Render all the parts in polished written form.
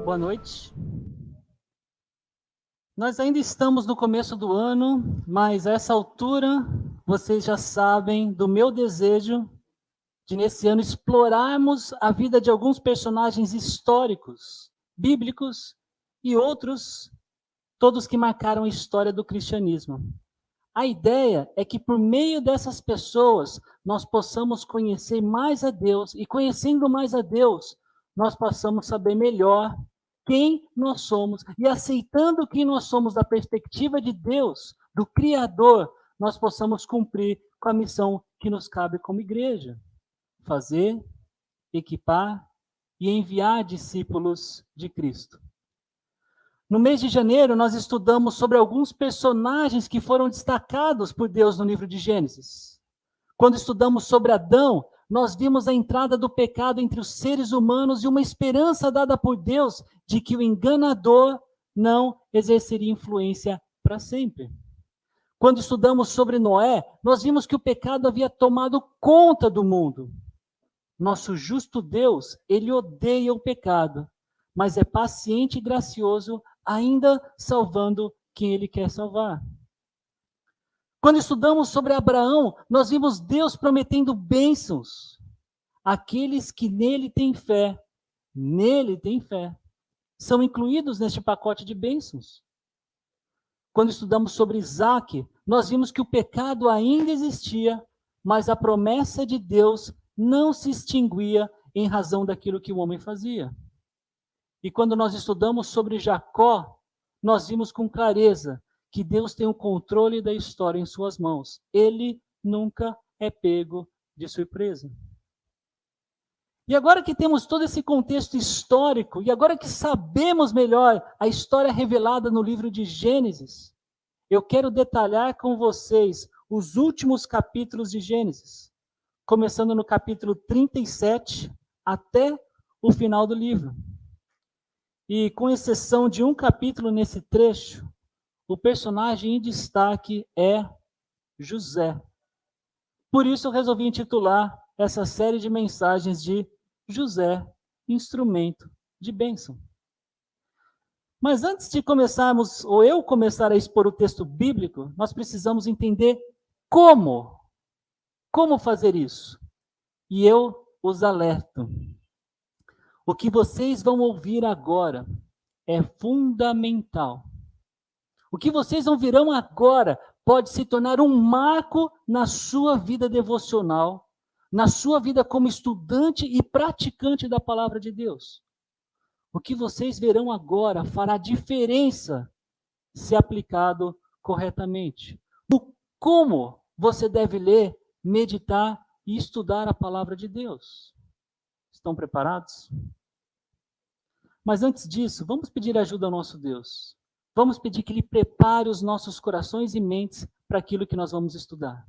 Boa noite. Nós ainda estamos no começo do ano, mas a essa altura vocês já sabem do meu desejo de nesse ano explorarmos a vida de alguns personagens históricos, bíblicos e outros, todos que marcaram a história do cristianismo. A ideia é que por meio dessas pessoas nós possamos conhecer mais a Deus e conhecendo mais a Deus, nós possamos saber melhor quem nós somos e aceitando quem nós somos da perspectiva de Deus, do Criador, nós possamos cumprir com a missão que nos cabe como igreja: fazer, equipar e enviar discípulos de Cristo. No mês de janeiro, nós estudamos sobre alguns personagens que foram destacados por Deus no livro de Gênesis. Quando estudamos sobre Adão, nós vimos a entrada do pecado entre os seres humanos e uma esperança dada por Deus de que o enganador não exerceria influência para sempre. Quando estudamos sobre Noé, nós vimos que o pecado havia tomado conta do mundo. Nosso justo Deus, ele odeia o pecado, mas é paciente e gracioso, ainda salvando quem ele quer salvar. Quando estudamos sobre Abraão, nós vimos Deus prometendo bênçãos. Aqueles que nele têm fé, são incluídos neste pacote de bênçãos. Quando estudamos sobre Isaac, nós vimos que o pecado ainda existia, mas a promessa de Deus não se extinguia em razão daquilo que o homem fazia. E quando nós estudamos sobre Jacó, nós vimos com clareza que Deus tem o controle da história em suas mãos. Ele nunca é pego de surpresa. E agora que temos todo esse contexto histórico, e agora que sabemos melhor a história revelada no livro de Gênesis, eu quero detalhar com vocês os últimos capítulos de Gênesis, começando no capítulo 37 até o final do livro. E com exceção de um capítulo nesse trecho, o personagem em destaque é José. Por isso eu resolvi intitular essa série de mensagens de José, instrumento de bênção. Mas antes de começarmos, ou eu começar a expor o texto bíblico, nós precisamos entender como fazer isso. E eu os alerto. O que vocês vão ouvir agora é fundamental. O que vocês ouvirão agora pode se tornar um marco na sua vida devocional, na sua vida como estudante e praticante da palavra de Deus. O que vocês verão agora fará diferença se aplicado corretamente. O como você deve ler, meditar e estudar a palavra de Deus. Estão preparados? Mas antes disso, vamos pedir ajuda ao nosso Deus. Vamos pedir que Ele prepare os nossos corações e mentes para aquilo que nós vamos estudar.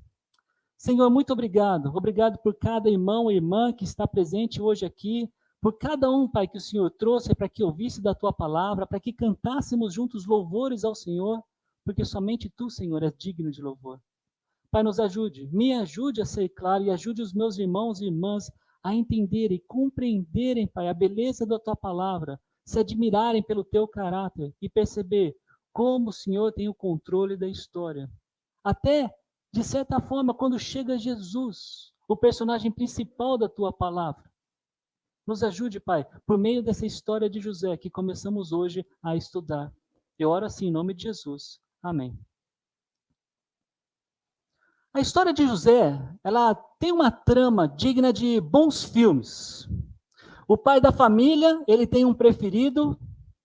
Senhor, muito obrigado. Obrigado por cada irmão e irmã que está presente hoje aqui, por cada um, Pai, que o Senhor trouxe para que ouvisse da Tua palavra, para que cantássemos juntos louvores ao Senhor, porque somente Tu, Senhor, és digno de louvor. Pai, nos ajude, me ajude a ser claro e ajude os meus irmãos e irmãs a entenderem e compreenderem, Pai, a beleza da Tua palavra, se admirarem pelo Teu caráter e perceber como o Senhor tem o controle da história. Até, de certa forma, quando chega Jesus, o personagem principal da Tua palavra. Nos ajude, Pai, por meio dessa história de José que começamos hoje a estudar. Eu oro assim em nome de Jesus. Amém. A história de José, ela tem uma trama digna de bons filmes. O pai da família, ele tem um preferido,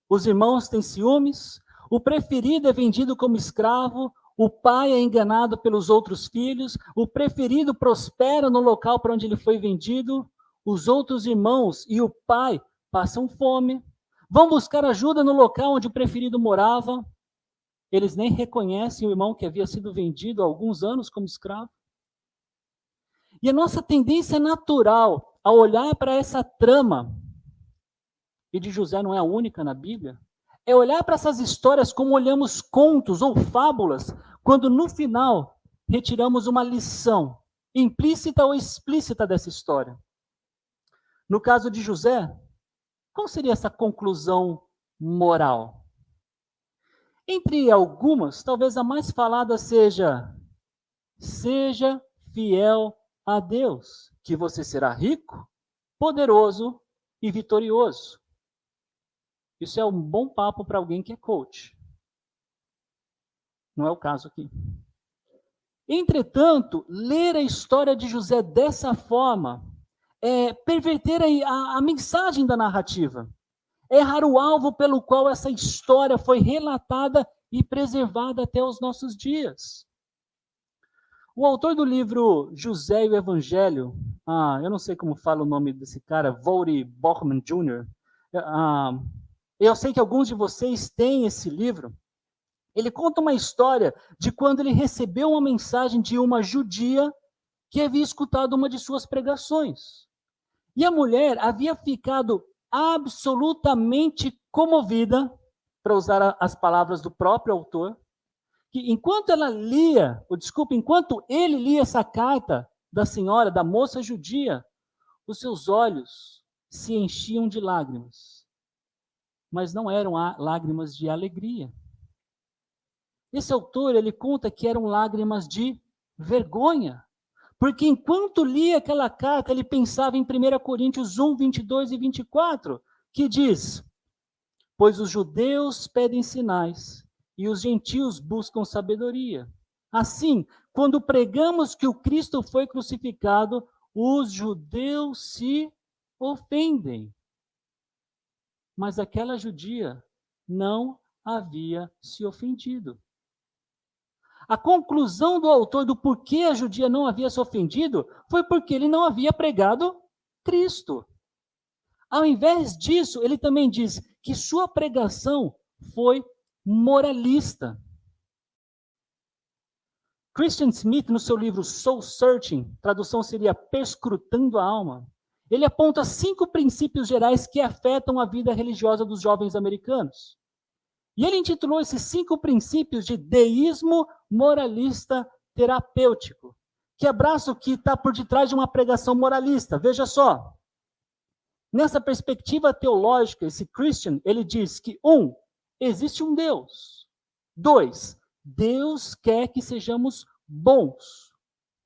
os irmãos têm ciúmes, o preferido é vendido como escravo, o pai é enganado pelos outros filhos, o preferido prospera no local para onde ele foi vendido, os outros irmãos e o pai passam fome, vão buscar ajuda no local onde o preferido morava, eles nem reconhecem o irmão que havia sido vendido há alguns anos como escravo. E a nossa tendência natural a olhar para essa trama, e de José não é a única na Bíblia, é olhar para essas histórias como olhamos contos ou fábulas, quando no final retiramos uma lição implícita ou explícita dessa história. No caso de José, Qual seria essa conclusão moral? Entre algumas, talvez a mais falada seja: seja fiel a Deus, que você será rico, poderoso e vitorioso. Isso é um bom papo para alguém que é coach. Não é o caso aqui. Entretanto, ler a história de José dessa forma é perverter a mensagem da narrativa. É errar o alvo pelo qual essa história foi relatada e preservada até os nossos dias. O autor do livro José e o Evangelho, eu não sei como fala o nome desse cara, Voddie Baucham Jr., eu sei que alguns de vocês têm esse livro. Ele conta uma história de quando ele recebeu uma mensagem de uma judia que havia escutado uma de suas pregações. E a mulher havia ficado absolutamente comovida, para usar as palavras do próprio autor, que enquanto ele lia essa carta da senhora, da moça judia, os seus olhos se enchiam de lágrimas. Mas não eram lágrimas de alegria. Esse autor, ele conta que eram lágrimas de vergonha. Porque enquanto lia aquela carta, ele pensava em 1 Coríntios 1, 22 e 24, que diz: pois os judeus pedem sinais e os gentios buscam sabedoria. Assim, quando pregamos que o Cristo foi crucificado, os judeus se ofendem. Mas aquela judia não havia se ofendido. A conclusão do autor do porquê a judia não havia se ofendido foi porque ele não havia pregado Cristo. Ao invés disso, ele também diz que sua pregação foi moralista. Christian Smith, no seu livro Soul Searching, tradução seria Perscrutando a Alma, ele aponta 5 princípios gerais que afetam a vida religiosa dos jovens americanos. E ele intitulou esses 5 princípios de deísmo moralista terapêutico, que abraça o que está por detrás de uma pregação moralista. Veja só. Nessa perspectiva teológica, esse Christian, ele diz que 1, existe um Deus. 2, Deus quer que sejamos bons.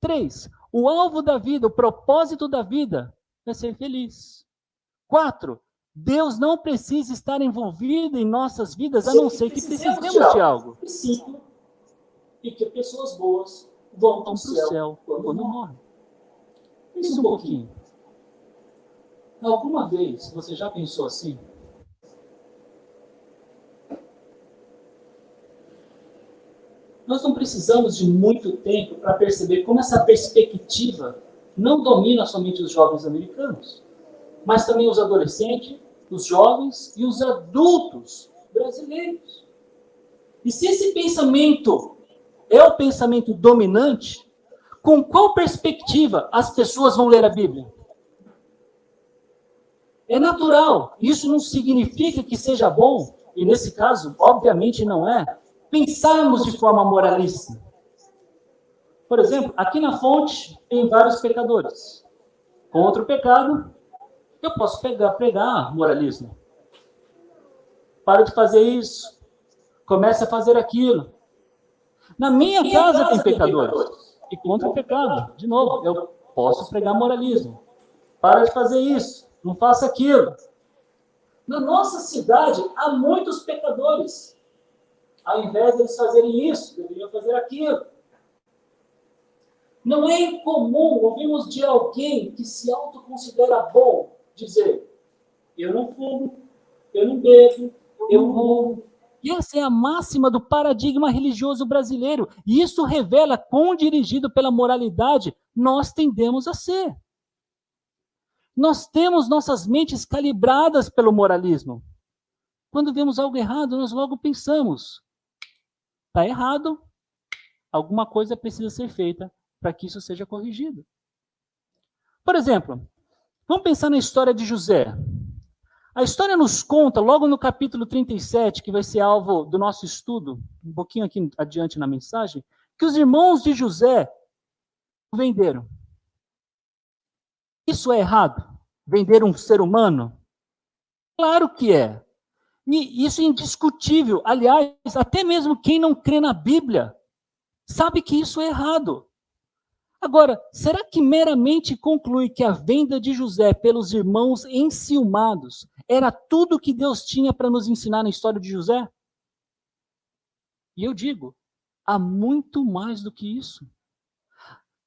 3, o alvo da vida, o propósito da vida é ser feliz. 4, Deus não precisa estar envolvido em nossas vidas, a não ser que precisemos de algo. E 5, e que pessoas boas vão para o céu quando morrem. Pense um pouquinho. Alguma vez você já pensou assim? Nós não precisamos de muito tempo para perceber como essa perspectiva não domina somente os jovens americanos, mas também os adolescentes, os jovens e os adultos brasileiros. E se esse pensamento é o pensamento dominante, com qual perspectiva as pessoas vão ler a Bíblia? É natural, isso não significa que seja bom, e nesse caso, obviamente não é, pensarmos de forma moralista. Por exemplo, aqui na fonte tem vários pecadores. Contra o pecado, eu posso pregar moralismo. Para de fazer isso, comece a fazer aquilo. Na minha casa tem pecadores, e contra o pecado, de novo, eu posso pregar moralismo. Para de fazer isso. Não faça aquilo. Na nossa cidade, há muitos pecadores. Ao invés de eles fazerem isso, deveriam fazer aquilo. Não é incomum ouvirmos de alguém que se autoconsidera bom dizer: eu não fumo, eu não bebo, eu não roubo. E essa é a máxima do paradigma religioso brasileiro. E isso revela quão dirigido pela moralidade nós tendemos a ser. Nós temos nossas mentes calibradas pelo moralismo. Quando vemos algo errado, nós logo pensamos: está errado, alguma coisa precisa ser feita para que isso seja corrigido. Por exemplo, vamos pensar na história de José. A história nos conta, logo no capítulo 37, que vai ser alvo do nosso estudo, um pouquinho aqui adiante na mensagem, que os irmãos de José o venderam. Isso é errado? Vender um ser humano? Claro que é. E isso é indiscutível. Aliás, até mesmo quem não crê na Bíblia sabe que isso é errado. Agora, será que meramente conclui que a venda de José pelos irmãos enciumados era tudo que Deus tinha para nos ensinar na história de José? E eu digo, há muito mais do que isso.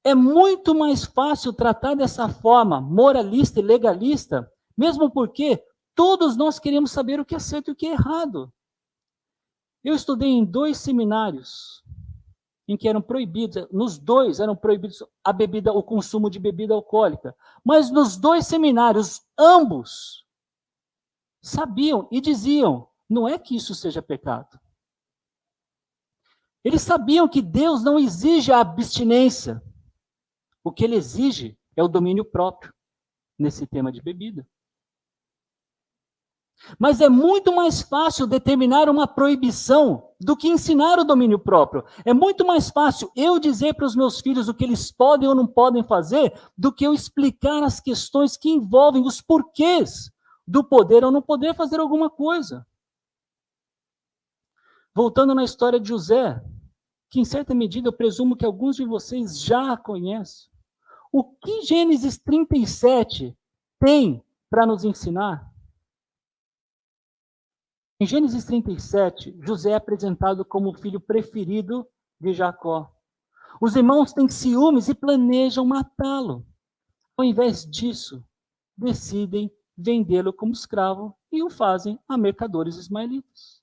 É muito mais fácil tratar dessa forma moralista e legalista, mesmo porque todos nós queremos saber o que é certo e o que é errado. Eu estudei em 2 seminários em que eram proibidos, nos 2 eram proibidos a bebida, o consumo de bebida alcoólica. Mas nos 2 seminários, ambos sabiam e diziam, não é que isso seja pecado. Eles sabiam que Deus não exige a abstinência. O que ele exige é o domínio próprio nesse tema de bebida. Mas é muito mais fácil determinar uma proibição do que ensinar o domínio próprio. É muito mais fácil eu dizer para os meus filhos o que eles podem ou não podem fazer do que eu explicar as questões que envolvem os porquês do poder ou não poder fazer alguma coisa. Voltando na história de José, que em certa medida eu presumo que alguns de vocês já conhecem. O que Gênesis 37 tem para nos ensinar? Em Gênesis 37, José é apresentado como o filho preferido de Jacó. Os irmãos têm ciúmes e planejam matá-lo. Ao invés disso, decidem vendê-lo como escravo e o fazem a mercadores ismaelitas.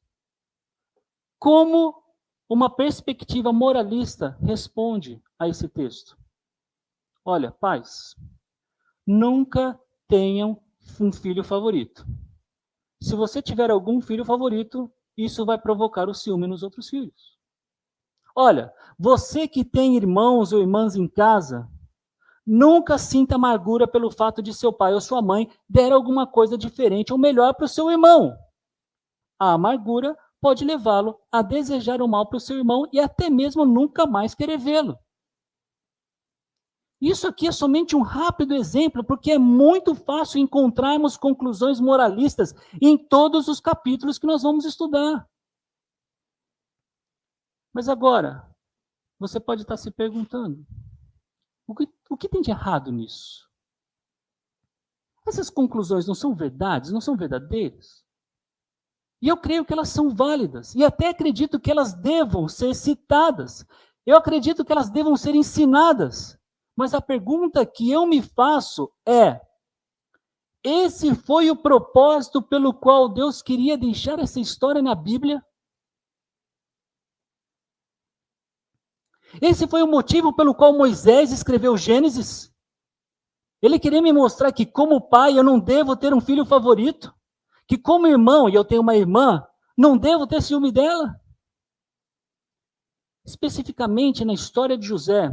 Como uma perspectiva moralista responde a esse texto? Olha, pais, nunca tenham um filho favorito. Se você tiver algum filho favorito, isso vai provocar o ciúme nos outros filhos. Olha, você que tem irmãos ou irmãs em casa, nunca sinta amargura pelo fato de seu pai ou sua mãe der alguma coisa diferente ou melhor para o seu irmão. A amargura pode levá-lo a desejar o mal para o seu irmão e até mesmo nunca mais querer vê-lo. Isso aqui é somente um rápido exemplo, porque é muito fácil encontrarmos conclusões moralistas em todos os capítulos que nós vamos estudar. Mas agora, você pode estar se perguntando, o que tem de errado nisso? Essas conclusões não são verdades, não são verdadeiras? E eu creio que elas são válidas, e até acredito que elas devam ser citadas. Eu acredito que elas devam ser ensinadas. Mas a pergunta que eu me faço é: esse foi o propósito pelo qual Deus queria deixar essa história na Bíblia? Esse foi o motivo pelo qual Moisés escreveu Gênesis? Ele queria me mostrar que, como pai, eu não devo ter um filho favorito? Que, como irmão, e eu tenho uma irmã, não devo ter ciúme dela? Especificamente na história de José,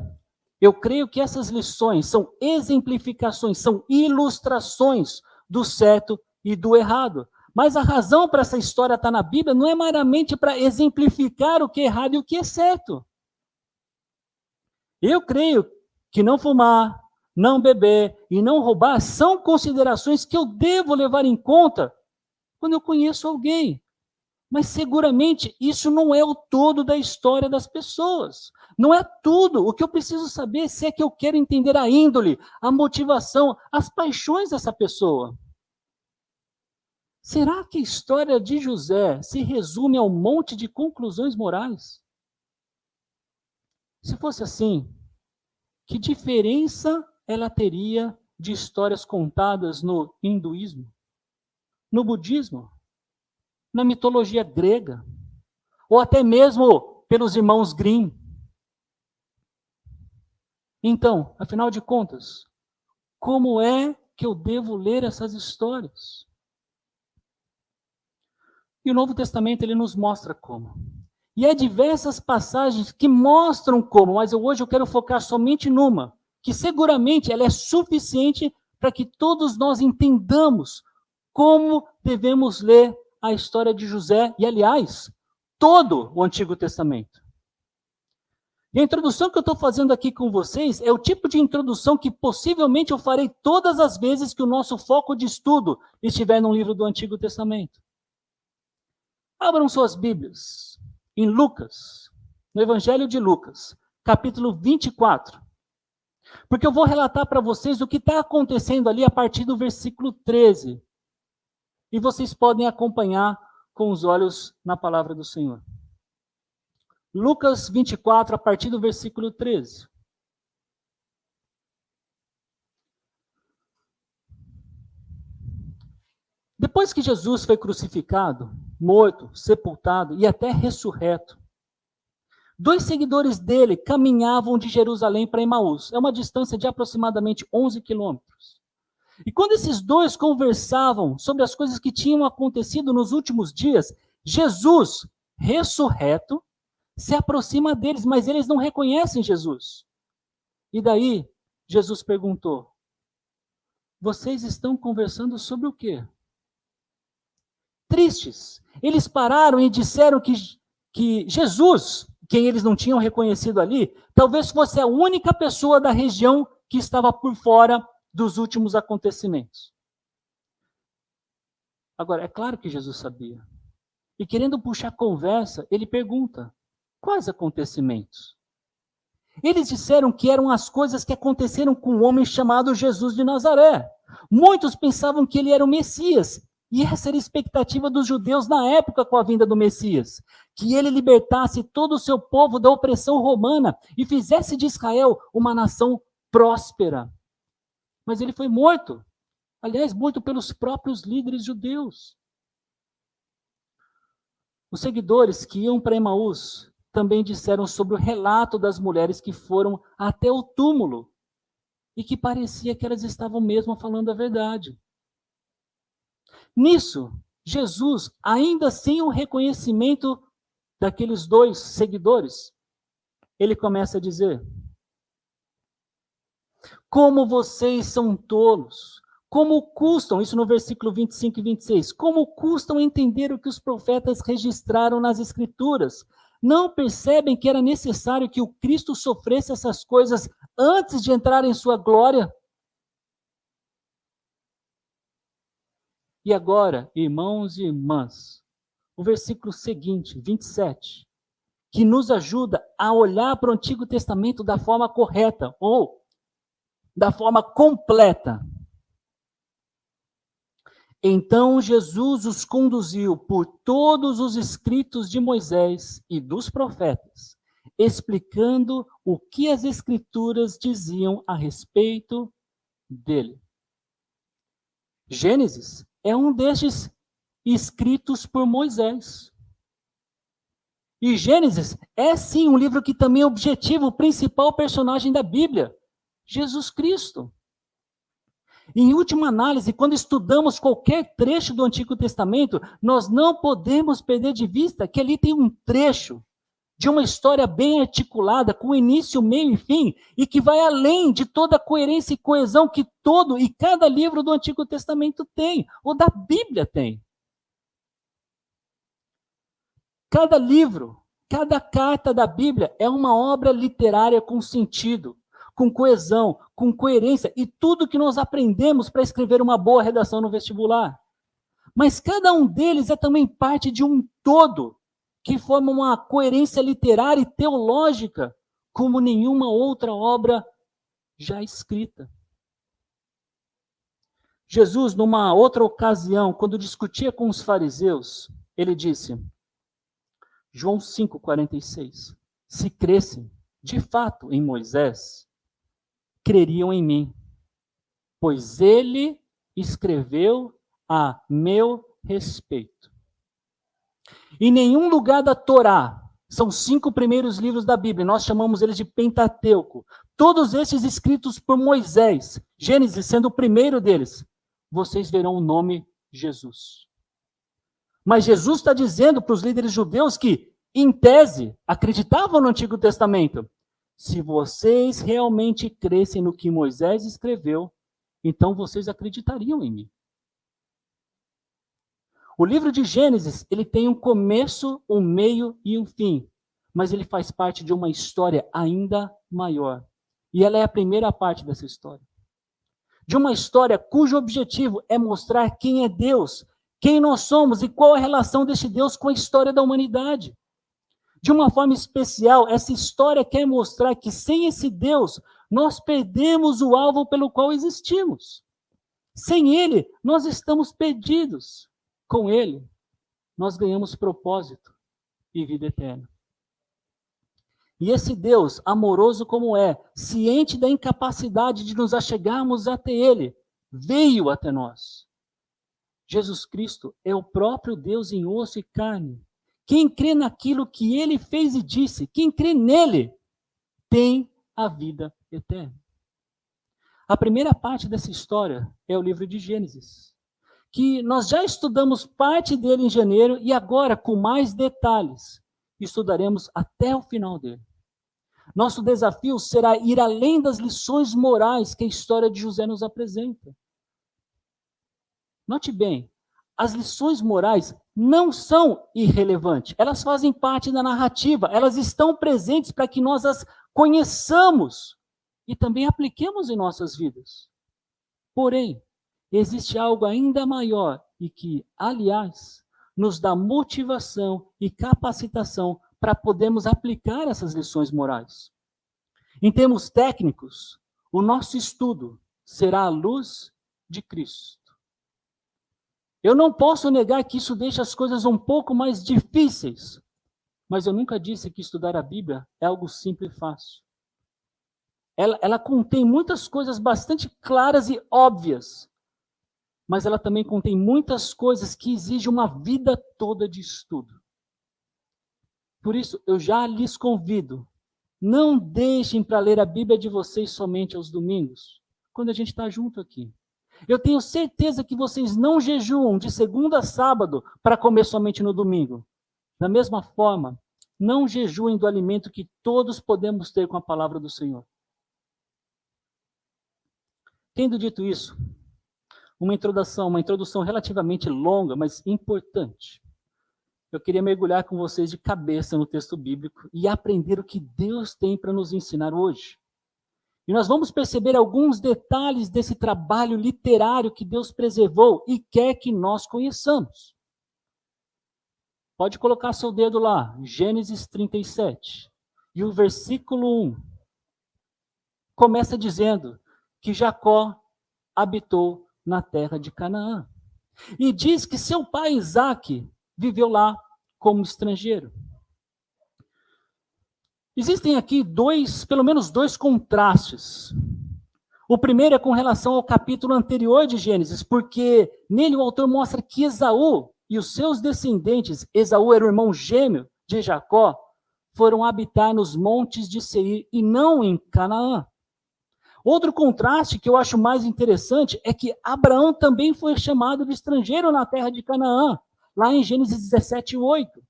eu creio que essas lições são exemplificações, são ilustrações do certo e do errado. Mas a razão para essa história estar na Bíblia não é meramente para exemplificar o que é errado e o que é certo. Eu creio que não fumar, não beber e não roubar são considerações que eu devo levar em conta quando eu conheço alguém. Mas seguramente isso não é o todo da história das pessoas. Não é tudo. O que eu preciso saber se é que eu quero entender a índole, a motivação, as paixões dessa pessoa. Será que a história de José se resume a um monte de conclusões morais? Se fosse assim, que diferença ela teria de histórias contadas no hinduísmo, no budismo, na mitologia grega, ou até mesmo pelos irmãos Grimm? Então, afinal de contas, como é que eu devo ler essas histórias? E o Novo Testamento ele nos mostra como. E há diversas passagens que mostram como, mas hoje eu quero focar somente numa, que seguramente ela é suficiente para que todos nós entendamos como devemos ler a história de José e, aliás, todo o Antigo Testamento. E a introdução que eu estou fazendo aqui com vocês é o tipo de introdução que possivelmente eu farei todas as vezes que o nosso foco de estudo estiver no livro do Antigo Testamento. Abram suas Bíblias em Lucas, no Evangelho de Lucas, capítulo 24. Porque eu vou relatar para vocês o que está acontecendo ali a partir do versículo 13. E vocês podem acompanhar com os olhos na palavra do Senhor. Lucas 24, a partir do versículo 13. Depois que Jesus foi crucificado, morto, sepultado e até ressurreto, 2 seguidores dele caminhavam de Jerusalém para Emaús. É uma distância de aproximadamente 11 quilômetros. E quando esses dois conversavam sobre as coisas que tinham acontecido nos últimos dias, Jesus, ressurreto, se aproxima deles, mas eles não reconhecem Jesus. E daí, Jesus perguntou: vocês estão conversando sobre o quê? Tristes. Eles pararam e disseram que Jesus, quem eles não tinham reconhecido ali, talvez fosse a única pessoa da região que estava por fora dos últimos acontecimentos. Agora, é claro que Jesus sabia. E querendo puxar conversa, ele pergunta: quais acontecimentos? Eles disseram que eram as coisas que aconteceram com um homem chamado Jesus de Nazaré. Muitos pensavam que ele era o Messias, e essa era a expectativa dos judeus na época com a vinda do Messias, que ele libertasse todo o seu povo da opressão romana e fizesse de Israel uma nação próspera. Mas ele foi morto, aliás, morto pelos próprios líderes judeus. Os seguidores que iam para Emaús também disseram sobre o relato das mulheres que foram até o túmulo e que parecia que elas estavam mesmo falando a verdade. Nisso, Jesus, ainda sem o reconhecimento daqueles 2 seguidores, ele começa a dizer: como vocês são tolos, como custam, isso no versículo 25 e 26, como custam entender o que os profetas registraram nas Escrituras? Não percebem que era necessário que o Cristo sofresse essas coisas antes de entrar em sua glória? E agora, irmãos e irmãs, o versículo seguinte, 27, que nos ajuda a olhar para o Antigo Testamento da forma correta, ou da forma completa. Então Jesus os conduziu por todos os escritos de Moisés e dos profetas, explicando o que as Escrituras diziam a respeito dele. Gênesis é um destes escritos por Moisés. E Gênesis é sim um livro que também objetiva o principal personagem da Bíblia, Jesus Cristo. Em última análise, quando estudamos qualquer trecho do Antigo Testamento, nós não podemos perder de vista que ali tem um trecho de uma história bem articulada, com início, meio e fim, e que vai além de toda a coerência e coesão que todo e cada livro do Antigo Testamento tem, ou da Bíblia tem. Cada livro, cada carta da Bíblia é uma obra literária com sentido, com coesão, com coerência, e tudo que nós aprendemos para escrever uma boa redação no vestibular. Mas cada um deles é também parte de um todo, que forma uma coerência literária e teológica, como nenhuma outra obra já escrita. Jesus, numa outra ocasião, quando discutia com os fariseus, ele disse, João 5,46, se crescem, de fato, em Moisés, creriam em mim, pois ele escreveu a meu respeito. Em nenhum lugar da Torá, são 5 primeiros livros da Bíblia, nós chamamos eles de Pentateuco, todos esses escritos por Moisés, Gênesis sendo o primeiro deles, vocês verão o nome Jesus. Mas Jesus está dizendo para os líderes judeus que, em tese, acreditavam no Antigo Testamento. Se vocês realmente crescem no que Moisés escreveu, então vocês acreditariam em mim. O livro de Gênesis, ele tem um começo, um meio e um fim. mas ele faz parte de uma história ainda maior. E ela é a primeira parte dessa história. De uma história cujo objetivo é mostrar quem é Deus, quem nós somos e qual a relação deste Deus com a história da humanidade. De uma forma especial, essa história quer mostrar que sem esse Deus, nós perdemos o alvo pelo qual existimos. Sem Ele, nós estamos perdidos. Com Ele, nós ganhamos propósito e vida eterna. E esse Deus, amoroso como é, ciente da incapacidade de nos achegarmos até Ele, veio até nós. Jesus Cristo é o próprio Deus em osso e carne. Quem crê naquilo que Ele fez e disse, quem crê nele, tem a vida eterna. A primeira parte dessa história é o livro de Gênesis, que nós já estudamos parte dele em janeiro e agora, com mais detalhes, estudaremos até o final dele. Nosso desafio será ir além das lições morais que a história de José nos apresenta. Note bem, as lições morais não são irrelevantes, elas fazem parte da narrativa, elas estão presentes para que nós as conheçamos e também apliquemos em nossas vidas. Porém, existe algo ainda maior e que, aliás, nos dá motivação e capacitação para podermos aplicar essas lições morais. Em termos técnicos, o nosso estudo será à luz de Cristo. Eu não posso negar que isso deixa as coisas um pouco mais difíceis, mas eu nunca disse que estudar a Bíblia é algo simples e fácil. Ela contém muitas coisas bastante claras e óbvias, mas ela também contém muitas coisas que exigem uma vida toda de estudo. Por isso, eu já lhes convido, não deixem para ler a Bíblia de vocês somente aos domingos, quando a gente está junto aqui. Eu tenho certeza que vocês não jejuam de segunda a sábado para comer somente no domingo. Da mesma forma, não jejuem do alimento que todos podemos ter com a palavra do Senhor. Tendo dito isso, uma introdução relativamente longa, mas importante. Eu queria mergulhar com vocês de cabeça no texto bíblico e aprender o que Deus tem para nos ensinar hoje. E nós vamos perceber alguns detalhes desse trabalho literário que Deus preservou e quer que nós conheçamos. Pode colocar seu dedo lá, Gênesis 37. E o versículo 1 começa dizendo que Jacó habitou na terra de Canaã. E diz que seu pai Isaque viveu lá como estrangeiro. Existem aqui pelo menos dois contrastes. O primeiro é com relação ao capítulo anterior de Gênesis, porque nele o autor mostra que Esaú e os seus descendentes, Esaú era o irmão gêmeo de Jacó, foram habitar nos montes de Seir e não em Canaã. Outro contraste que eu acho mais interessante é que Abraão também foi chamado de estrangeiro na terra de Canaã, lá em Gênesis 17:8.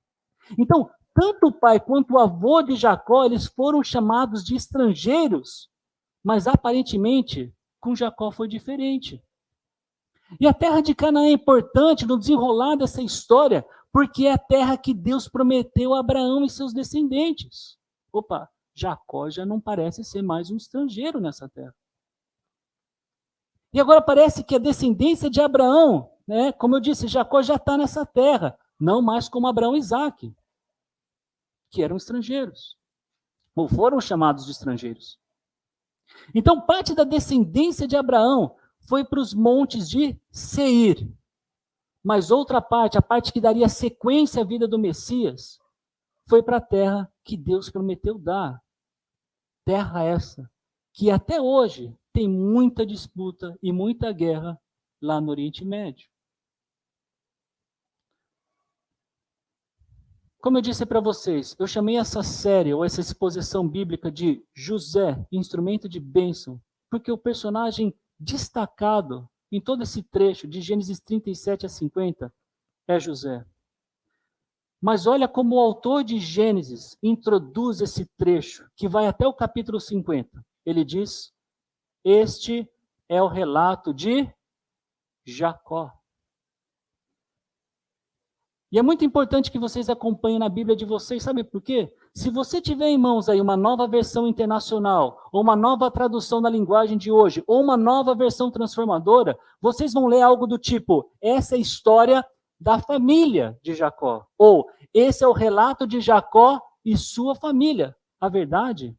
Então, tanto o pai quanto o avô de Jacó, eles foram chamados de estrangeiros, mas aparentemente com Jacó foi diferente. E a terra de Canaã é importante no desenrolar dessa história, porque é a terra que Deus prometeu a Abraão e seus descendentes. Opa, Jacó já não parece ser mais um estrangeiro nessa terra. E agora parece que a descendência de Abraão, né, como eu disse, Jacó já está nessa terra, não mais como Abraão e Isaque, que eram estrangeiros, ou foram chamados de estrangeiros. Então, parte da descendência de Abraão foi para os montes de Seir. Mas outra parte, a parte que daria sequência à vida do Messias, foi para a terra que Deus prometeu dar. Terra essa que até hoje tem muita disputa e muita guerra lá no Oriente Médio. Como eu disse para vocês, eu chamei essa série, ou essa exposição bíblica de José, instrumento de bênção, porque o personagem destacado em todo esse trecho, de Gênesis 37 a 50, é José. Mas olha como o autor de Gênesis introduz esse trecho, que vai até o capítulo 50. Ele diz, este é o relato de Jacó. E é muito importante que vocês acompanhem na Bíblia de vocês, sabe por quê? Se você tiver em mãos aí uma nova versão internacional, ou uma nova tradução na linguagem de hoje, ou uma nova versão transformadora, vocês vão ler algo do tipo: essa é a história da família de Jacó, ou esse é o relato de Jacó e sua família. A verdade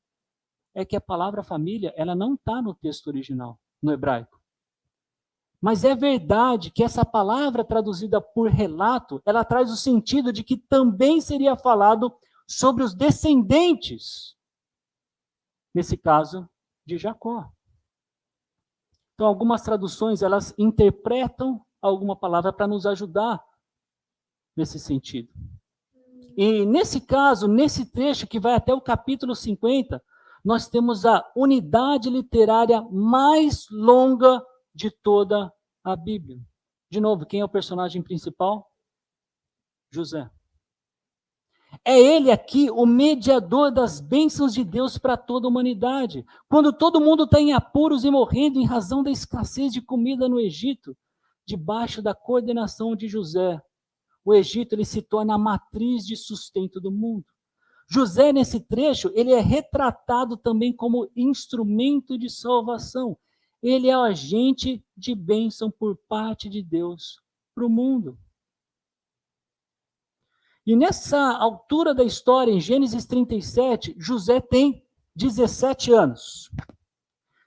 é que a palavra família, ela não está no texto original, no hebraico. Mas é verdade que essa palavra traduzida por relato, ela traz o sentido de que também seria falado sobre os descendentes, nesse caso, de Jacó. Então, algumas traduções, elas interpretam alguma palavra para nos ajudar nesse sentido. E nesse caso, nesse trecho que vai até o capítulo 50, nós temos a unidade literária mais longa de toda a Bíblia. De novo, quem é o personagem principal? José. É ele aqui o mediador das bênçãos de Deus para toda a humanidade. Quando todo mundo está em apuros e morrendo em razão da escassez de comida no Egito, debaixo da coordenação de José, o Egito ele se torna a matriz de sustento do mundo. José, nesse trecho, ele é retratado também como instrumento de salvação. Ele é o agente de bênção por parte de Deus para o mundo. E nessa altura da história, em Gênesis 37, José tem 17 anos.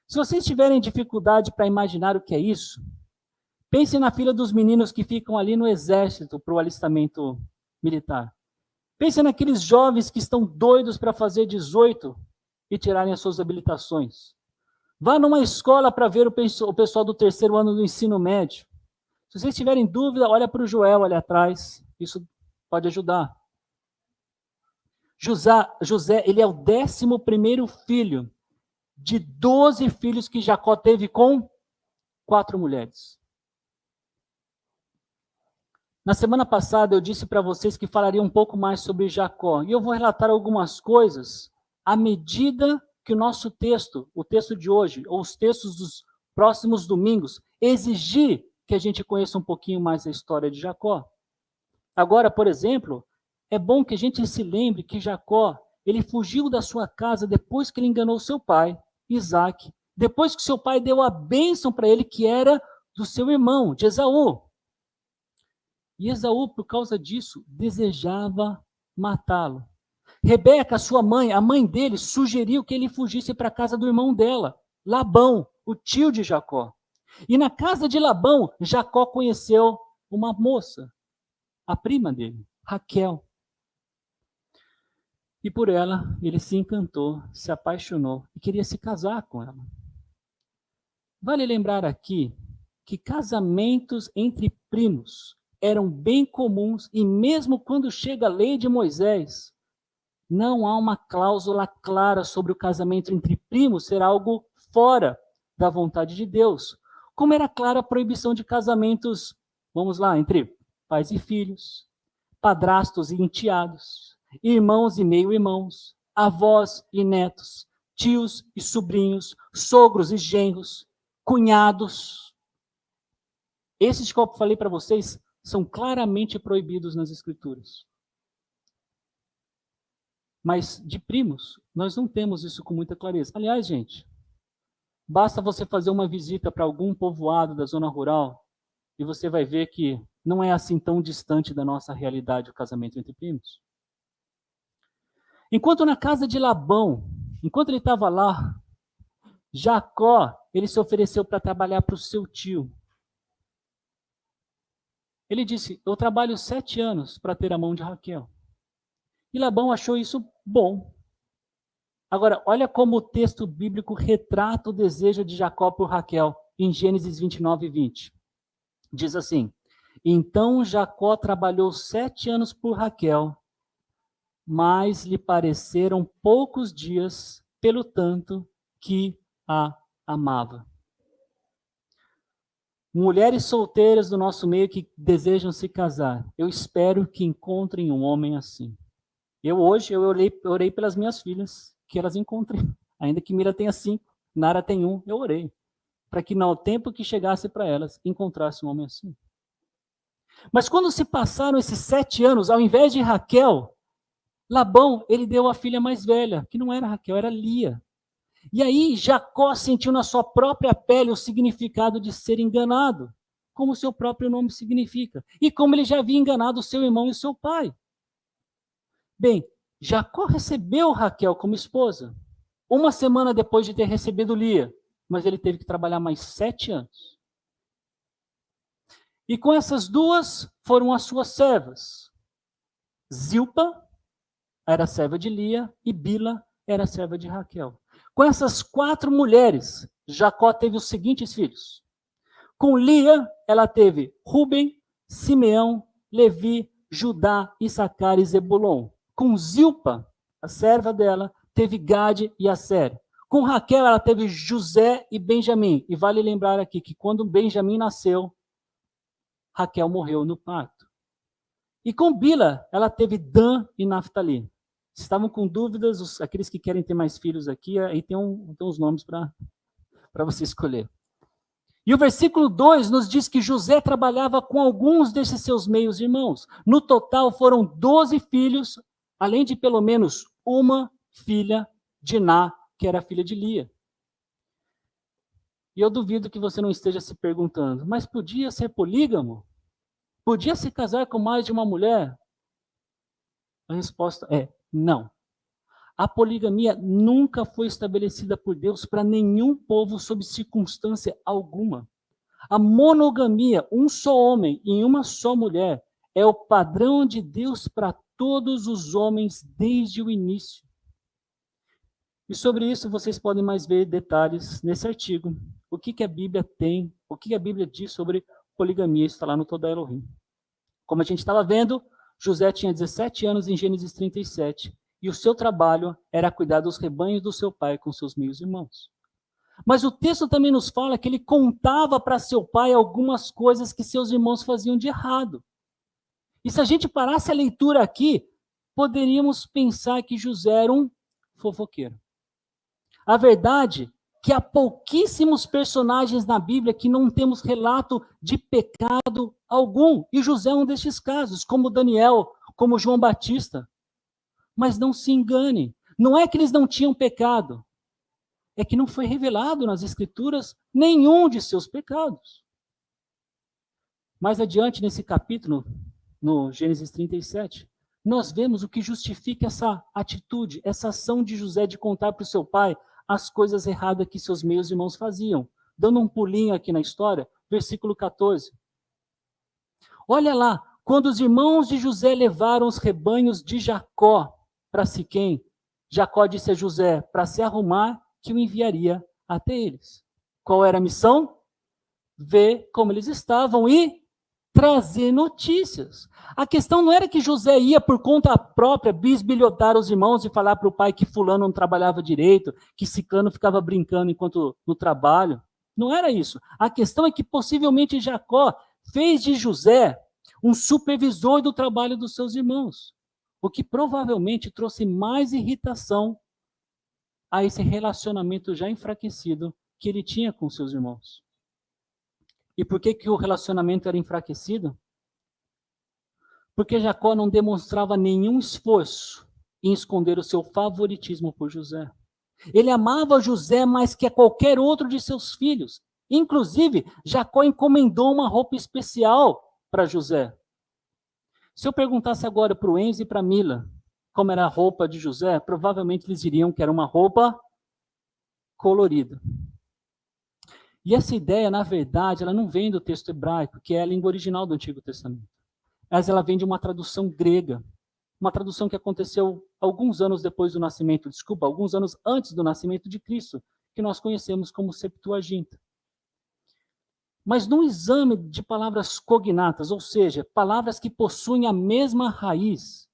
Se vocês tiverem dificuldade para imaginar o que é isso, pensem na fila dos meninos que ficam ali no exército para o alistamento militar. Pensem naqueles jovens que estão doidos para fazer 18 e tirarem as suas habilitações. Vá numa escola para ver o pessoal do terceiro ano do ensino médio. Se vocês tiverem dúvida, olha para o Joel ali atrás. Isso pode ajudar. José, ele é o 11º filho de 12 filhos que Jacó teve com 4 mulheres. Na semana passada eu disse para vocês que falaria um pouco mais sobre Jacó. E eu vou relatar algumas coisas à medida que o nosso texto, o texto de hoje, ou os textos dos próximos domingos, exigir que a gente conheça um pouquinho mais a história de Jacó. Agora, por exemplo, é bom que a gente se lembre que Jacó, ele fugiu da sua casa depois que ele enganou seu pai, Isaac, depois que seu pai deu a bênção para ele, que era do seu irmão, de Esaú. E Esaú, por causa disso, desejava matá-lo. Rebeca, sua mãe, a mãe dele, sugeriu que ele fugisse para a casa do irmão dela, Labão, o tio de Jacó. E na casa de Labão, Jacó conheceu uma moça, a prima dele, Raquel. E por ela, ele se encantou, se apaixonou e queria se casar com ela. Vale lembrar aqui que casamentos entre primos eram bem comuns e mesmo quando chega a lei de Moisés, não há uma cláusula clara sobre o casamento entre primos ser algo fora da vontade de Deus. Como era clara a proibição de casamentos, vamos lá, entre pais e filhos, padrastos e enteados, irmãos e meio-irmãos, avós e netos, tios e sobrinhos, sogros e genros, cunhados. Esses que eu falei para vocês são claramente proibidos nas Escrituras. Mas de primos, nós não temos isso com muita clareza. Aliás, gente, basta você fazer uma visita para algum povoado da zona rural e você vai ver que não é assim tão distante da nossa realidade o casamento entre primos. Enquanto na casa de Labão, enquanto ele estava lá, Jacó, ele se ofereceu para trabalhar para o seu tio. Ele disse, eu trabalho 7 anos para ter a mão de Raquel. E Labão achou isso bom. Agora, olha como o texto bíblico retrata o desejo de Jacó por Raquel, em Gênesis 29 e 20. Diz assim, então Jacó trabalhou 7 anos por Raquel, mas lhe pareceram poucos dias, pelo tanto que a amava. Mulheres solteiras do nosso meio que desejam se casar, eu espero que encontrem um homem assim. Eu orei pelas minhas filhas, que elas encontrem. Ainda que Mira tenha 5, Nara tem 1, eu orei. Para que no tempo que chegasse para elas, encontrasse um homem assim. Mas quando se passaram esses 7 anos, ao invés de Raquel, Labão, ele deu a filha mais velha, que não era Raquel, era Lia. E aí Jacó sentiu na sua própria pele o significado de ser enganado, como o seu próprio nome significa, e como ele já havia enganado o seu irmão e o seu pai. Bem, Jacó recebeu Raquel como esposa, uma semana depois de ter recebido Lia, mas ele teve que trabalhar mais 7 anos. E com essas duas foram as suas servas. Zilpa era serva de Lia e Bila era serva de Raquel. Com essas 4 mulheres, Jacó teve os seguintes filhos. Com Lia, ela teve Ruben, Simeão, Levi, Judá, Issacar e Zebulon. Com Zilpa, a serva dela, teve Gade e Asser. Com Raquel, ela teve José e Benjamim. E vale lembrar aqui que quando Benjamim nasceu, Raquel morreu no parto. E com Bila, ela teve Dan e Naftali. Se estavam com dúvidas, aqueles que querem ter mais filhos aqui, aí tem uns nomes para você escolher. E o versículo 2 nos diz que José trabalhava com alguns desses seus meios irmãos. No total foram 12 filhos, além de pelo menos uma filha, Diná, que era filha de Lia. E eu duvido que você não esteja se perguntando, mas podia ser polígamo? Podia se casar com mais de uma mulher? A resposta é não. A poligamia nunca foi estabelecida por Deus para nenhum povo sob circunstância alguma. A monogamia, um só homem e uma só mulher, é o padrão de Deus para todos os homens desde o início. E sobre isso vocês podem mais ver detalhes nesse artigo. O que a Bíblia tem, o que a Bíblia diz sobre poligamia, está lá no Toda Elohim. Como a gente estava vendo, José tinha 17 anos em Gênesis 37, e o seu trabalho era cuidar dos rebanhos do seu pai com seus meios irmãos. Mas o texto também nos fala que ele contava para seu pai algumas coisas que seus irmãos faziam de errado. E se a gente parasse a leitura aqui, poderíamos pensar que José era um fofoqueiro. A verdade é que há pouquíssimos personagens na Bíblia que não temos relato de pecado algum. E José é um destes casos, como Daniel, como João Batista. Mas não se engane, não é que eles não tinham pecado, é que não foi revelado nas Escrituras nenhum de seus pecados. Mais adiante, nesse capítulo, no Gênesis 37, nós vemos o que justifica essa atitude, essa ação de José de contar para o seu pai as coisas erradas que seus meios irmãos faziam. Dando um pulinho aqui na história, versículo 14. Olha lá, quando os irmãos de José levaram os rebanhos de Jacó para Siquém, Jacó disse a José para se arrumar que o enviaria até eles. Qual era a missão? Ver como eles estavam e trazer notícias. A questão não era que José ia por conta própria bisbilhotar os irmãos e falar para o pai que fulano não trabalhava direito, que ciclano ficava brincando enquanto no trabalho. Não era isso. A questão é que possivelmente Jacó fez de José um supervisor do trabalho dos seus irmãos, o que provavelmente trouxe mais irritação a esse relacionamento já enfraquecido que ele tinha com seus irmãos. E por que o relacionamento era enfraquecido? Porque Jacó não demonstrava nenhum esforço em esconder o seu favoritismo por José. Ele amava José mais que a qualquer outro de seus filhos. Inclusive, Jacó encomendou uma roupa especial para José. Se eu perguntasse agora para o Enzo e para a Mila como era a roupa de José, provavelmente eles diriam que era uma roupa colorida. E essa ideia, na verdade, ela não vem do texto hebraico, que é a língua original do Antigo Testamento. Mas ela vem de uma tradução grega, uma tradução que aconteceu alguns anos antes do nascimento de Cristo, que nós conhecemos como Septuaginta. Mas num exame de palavras cognatas, ou seja, palavras que possuem a mesma raiz,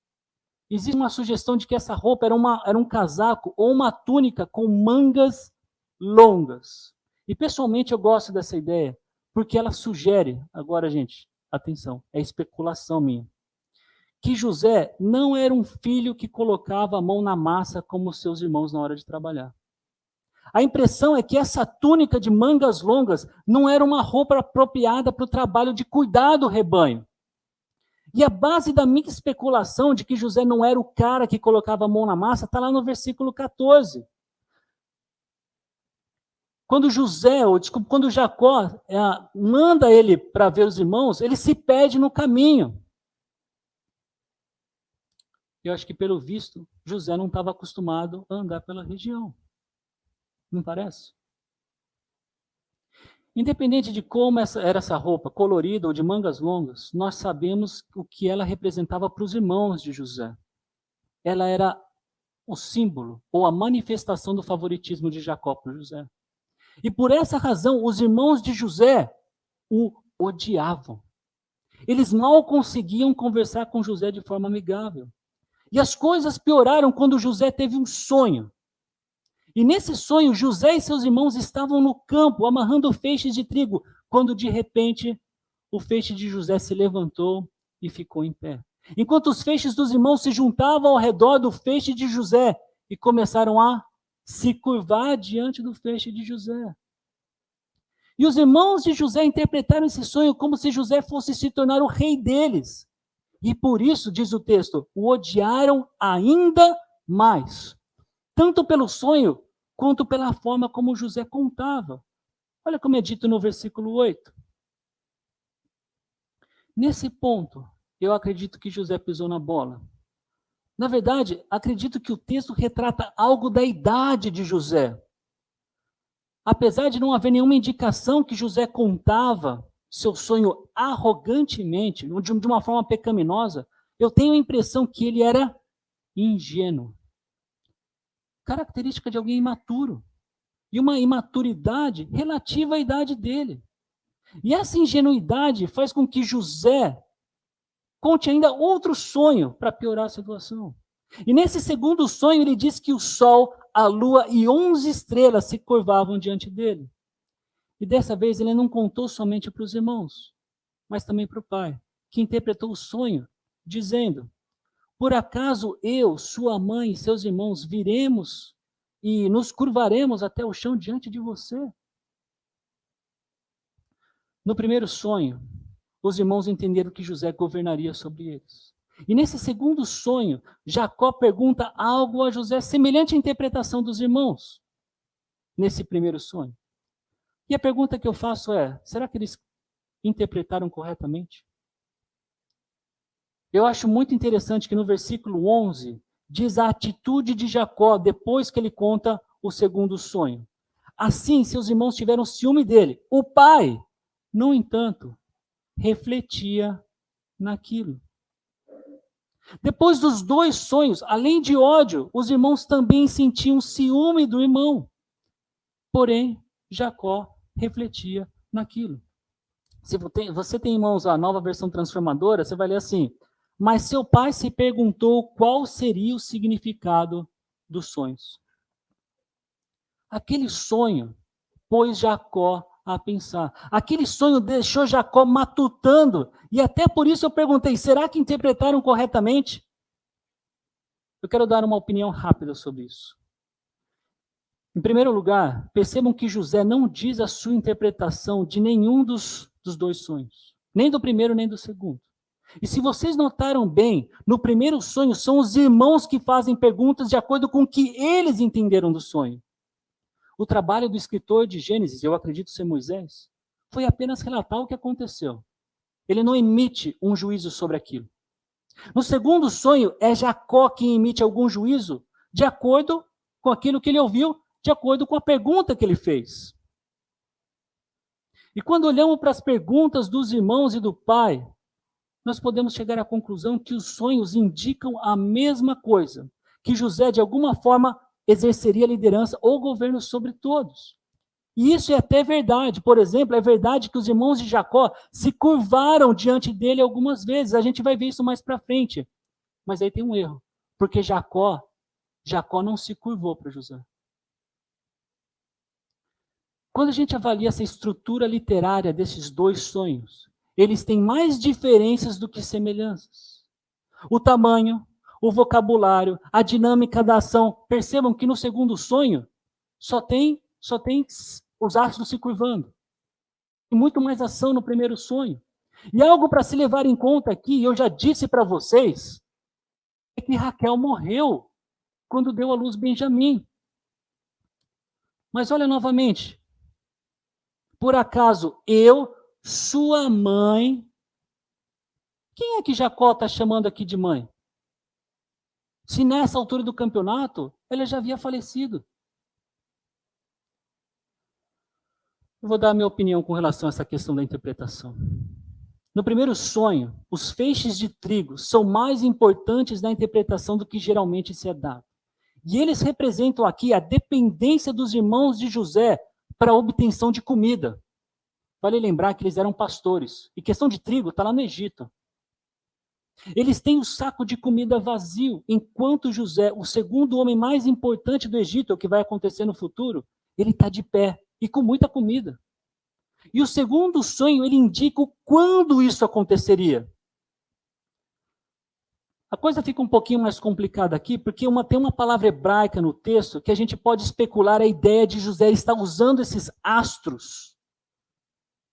existe uma sugestão de que essa roupa era um casaco ou uma túnica com mangas longas. E pessoalmente eu gosto dessa ideia, porque ela sugere, agora gente, atenção, é especulação minha, que José não era um filho que colocava a mão na massa como seus irmãos na hora de trabalhar. A impressão é que essa túnica de mangas longas não era uma roupa apropriada para o trabalho de cuidar do rebanho. E a base da minha especulação de que José não era o cara que colocava a mão na massa está lá no versículo 14. Quando quando Jacó manda ele para ver os irmãos, ele se perde no caminho. Eu acho que, pelo visto, José não estava acostumado a andar pela região. Não parece? Independente de como era essa roupa, colorida ou de mangas longas, nós sabemos o que ela representava para os irmãos de José. Ela era o símbolo ou a manifestação do favoritismo de Jacó por José. E por essa razão, os irmãos de José o odiavam. Eles mal conseguiam conversar com José de forma amigável. E as coisas pioraram quando José teve um sonho. E nesse sonho, José e seus irmãos estavam no campo, amarrando feixes de trigo, quando de repente o feixe de José se levantou e ficou em pé. Enquanto os feixes dos irmãos se juntavam ao redor do feixe de José e começaram a se curvar diante do feixe de José. E os irmãos de José interpretaram esse sonho como se José fosse se tornar o rei deles. E por isso, diz o texto, o odiaram ainda mais. Tanto pelo sonho, quanto pela forma como José contava. Olha como é dito no versículo 8. Nesse ponto, eu acredito que José pisou na bola. Na verdade, acredito que o texto retrata algo da idade de José. Apesar de não haver nenhuma indicação que José contava seu sonho arrogantemente, de uma forma pecaminosa, eu tenho a impressão que ele era ingênuo. Característica de alguém imaturo. E uma imaturidade relativa à idade dele. E essa ingenuidade faz com que José conte ainda outro sonho para piorar a situação. E nesse segundo sonho ele diz que o sol, a lua e 11 estrelas se curvavam diante dele. E dessa vez ele não contou somente para os irmãos, mas também para o pai, que interpretou o sonho, dizendo: por acaso eu, sua mãe e seus irmãos viremos e nos curvaremos até o chão diante de você? No primeiro sonho, os irmãos entenderam que José governaria sobre eles. E nesse segundo sonho, Jacó pergunta algo a José semelhante à interpretação dos irmãos nesse primeiro sonho. E a pergunta que eu faço é: será que eles interpretaram corretamente? Eu acho muito interessante que no versículo 11 diz a atitude de Jacó depois que ele conta o segundo sonho. Assim, seus irmãos tiveram ciúme dele. O pai, no entanto, refletia naquilo. Depois dos dois sonhos, além de ódio, os irmãos também sentiam ciúme do irmão. Porém, Jacó refletia naquilo. Se você tem em mãos a nova versão transformadora, você vai ler assim: mas seu pai se perguntou qual seria o significado dos sonhos. Aquele sonho pôs Jacó a pensar. Aquele sonho deixou Jacó matutando. E até por isso eu perguntei: será que interpretaram corretamente? Eu quero dar uma opinião rápida sobre isso. Em primeiro lugar, percebam que José não diz a sua interpretação de nenhum dos dois sonhos. Nem do primeiro, nem do segundo. E se vocês notaram bem, no primeiro sonho são os irmãos que fazem perguntas de acordo com o que eles entenderam do sonho. O trabalho do escritor de Gênesis, eu acredito ser Moisés, foi apenas relatar o que aconteceu. Ele não emite um juízo sobre aquilo. No segundo sonho, é Jacó quem emite algum juízo de acordo com aquilo que ele ouviu, de acordo com a pergunta que ele fez. E quando olhamos para as perguntas dos irmãos e do pai, nós podemos chegar à conclusão que os sonhos indicam a mesma coisa, que José, de alguma forma, exerceria liderança ou governo sobre todos. E isso é até verdade. Por exemplo, é verdade que os irmãos de Jacó se curvaram diante dele algumas vezes. A gente vai ver isso mais para frente. Mas aí tem um erro, porque Jacó não se curvou para José. Quando a gente avalia essa estrutura literária desses dois sonhos, eles têm mais diferenças do que semelhanças. O tamanho, o vocabulário, a dinâmica da ação. Percebam que no segundo sonho só tem os astros se curvando. E muito mais ação no primeiro sonho. E algo para se levar em conta aqui, eu já disse para vocês, é que Raquel morreu quando deu à luz Benjamim. Mas olha novamente, por acaso eu, sua mãe, quem é que Jacó está chamando aqui de mãe? Se nessa altura do campeonato, ela já havia falecido. Eu vou dar a minha opinião com relação a essa questão da interpretação. No primeiro sonho, os feixes de trigo são mais importantes na interpretação do que geralmente se é dado. E eles representam aqui a dependência dos irmãos de José para a obtenção de comida. Vale lembrar que eles eram pastores. E questão de trigo está lá no Egito. Eles têm o saco de comida vazio, enquanto José, o segundo homem mais importante do Egito, é o que vai acontecer no futuro, ele está de pé e com muita comida. E o segundo sonho, ele indica quando isso aconteceria. A coisa fica um pouquinho mais complicada aqui, porque tem uma palavra hebraica no texto que a gente pode especular a ideia de José estar usando esses astros,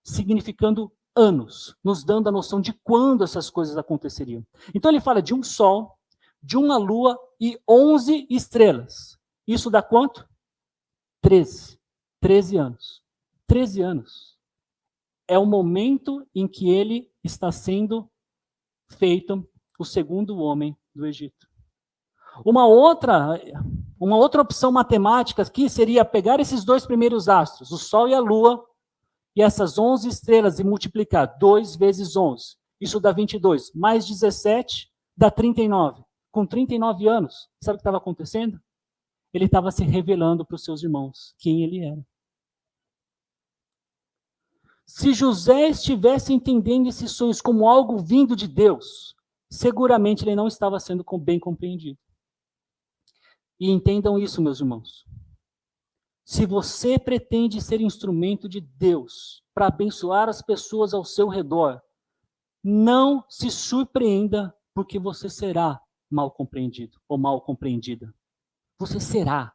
significando anos, nos dando a noção de quando essas coisas aconteceriam. Então ele fala de um sol, de uma lua e 11 estrelas. Isso dá quanto? 13. 13 anos. 13 anos. É o momento em que ele está sendo feito o segundo homem do Egito. Uma outra opção matemática aqui seria pegar esses dois primeiros astros, o Sol e a Lua, e essas 11 estrelas, e multiplicar 2 vezes 11. Isso dá 22. Mais 17 dá 39. Com 39 anos, sabe o que estava acontecendo? Ele estava se revelando para os seus irmãos quem ele era. Se José estivesse entendendo esses sonhos como algo vindo de Deus, seguramente ele não estava sendo bem compreendido. E entendam isso, meus irmãos. Se você pretende ser instrumento de Deus para abençoar as pessoas ao seu redor, não se surpreenda porque você será mal compreendido ou mal compreendida. Você será.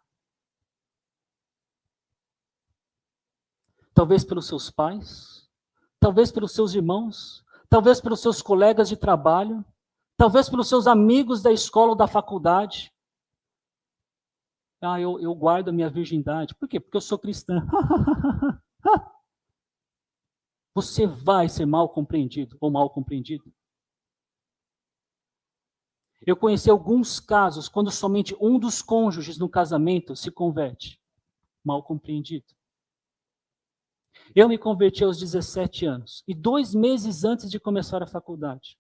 Talvez pelos seus pais, talvez pelos seus irmãos, talvez pelos seus colegas de trabalho, talvez pelos seus amigos da escola ou da faculdade. Eu guardo a minha virgindade. Por quê? Porque eu sou cristã. Você vai ser mal compreendido ou mal compreendido. Eu conheci alguns casos quando somente um dos cônjuges no casamento se converte. Mal compreendido. Eu me converti aos 17 anos. E 2 meses antes de começar a faculdade.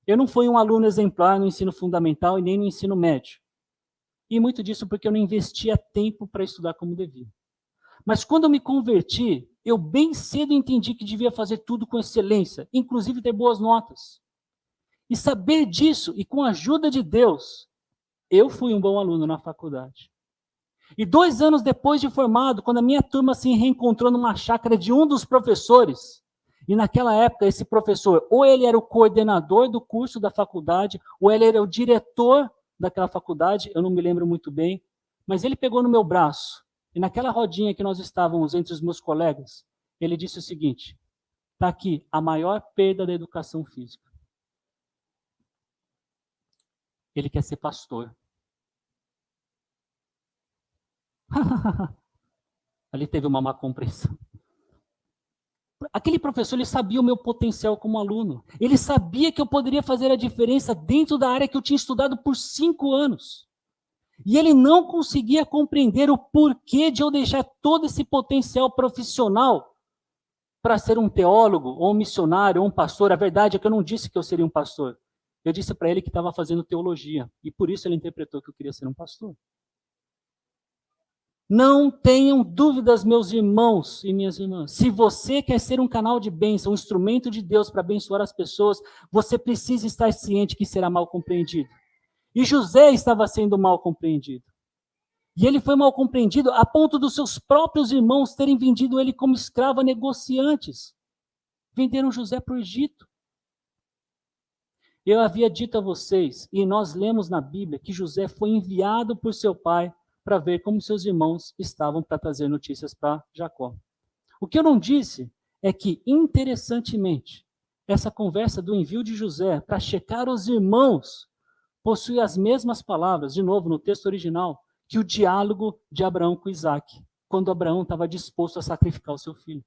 Eu não fui um aluno exemplar no ensino fundamental e nem no ensino médio. E muito disso porque eu não investia tempo para estudar como devia. Mas quando eu me converti, eu bem cedo entendi que devia fazer tudo com excelência, inclusive ter boas notas. E saber disso, e com a ajuda de Deus, eu fui um bom aluno na faculdade. E 2 anos depois de formado, quando a minha turma se reencontrou numa chácara de um dos professores, e naquela época esse professor, ou ele era o coordenador do curso da faculdade, ou ele era o diretor daquela faculdade, eu não me lembro muito bem, mas ele pegou no meu braço, e naquela rodinha que nós estávamos entre os meus colegas, ele disse o seguinte: está aqui a maior perda da educação física. Ele quer ser pastor. Ali teve uma má compreensão. Aquele professor, ele sabia o meu potencial como aluno. Ele sabia que eu poderia fazer a diferença dentro da área que eu tinha estudado por 5 anos. E ele não conseguia compreender o porquê de eu deixar todo esse potencial profissional para ser um teólogo, ou um missionário, ou um pastor. A verdade é que eu não disse que eu seria um pastor. Eu disse para ele que estava fazendo teologia. E por isso ele interpretou que eu queria ser um pastor. Não tenham dúvidas, meus irmãos e minhas irmãs. Se você quer ser um canal de bênção, um instrumento de Deus para abençoar as pessoas, você precisa estar ciente que será mal compreendido. E José estava sendo mal compreendido. E ele foi mal compreendido a ponto dos seus próprios irmãos terem vendido ele como escravo a negociantes. Venderam José para o Egito. Eu havia dito a vocês, e nós lemos na Bíblia, que José foi enviado por seu pai para ver como seus irmãos estavam para trazer notícias para Jacó. O que eu não disse é que, interessantemente, essa conversa do envio de José para checar os irmãos possui as mesmas palavras, de novo, no texto original, que o diálogo de Abraão com Isaac, quando Abraão estava disposto a sacrificar o seu filho.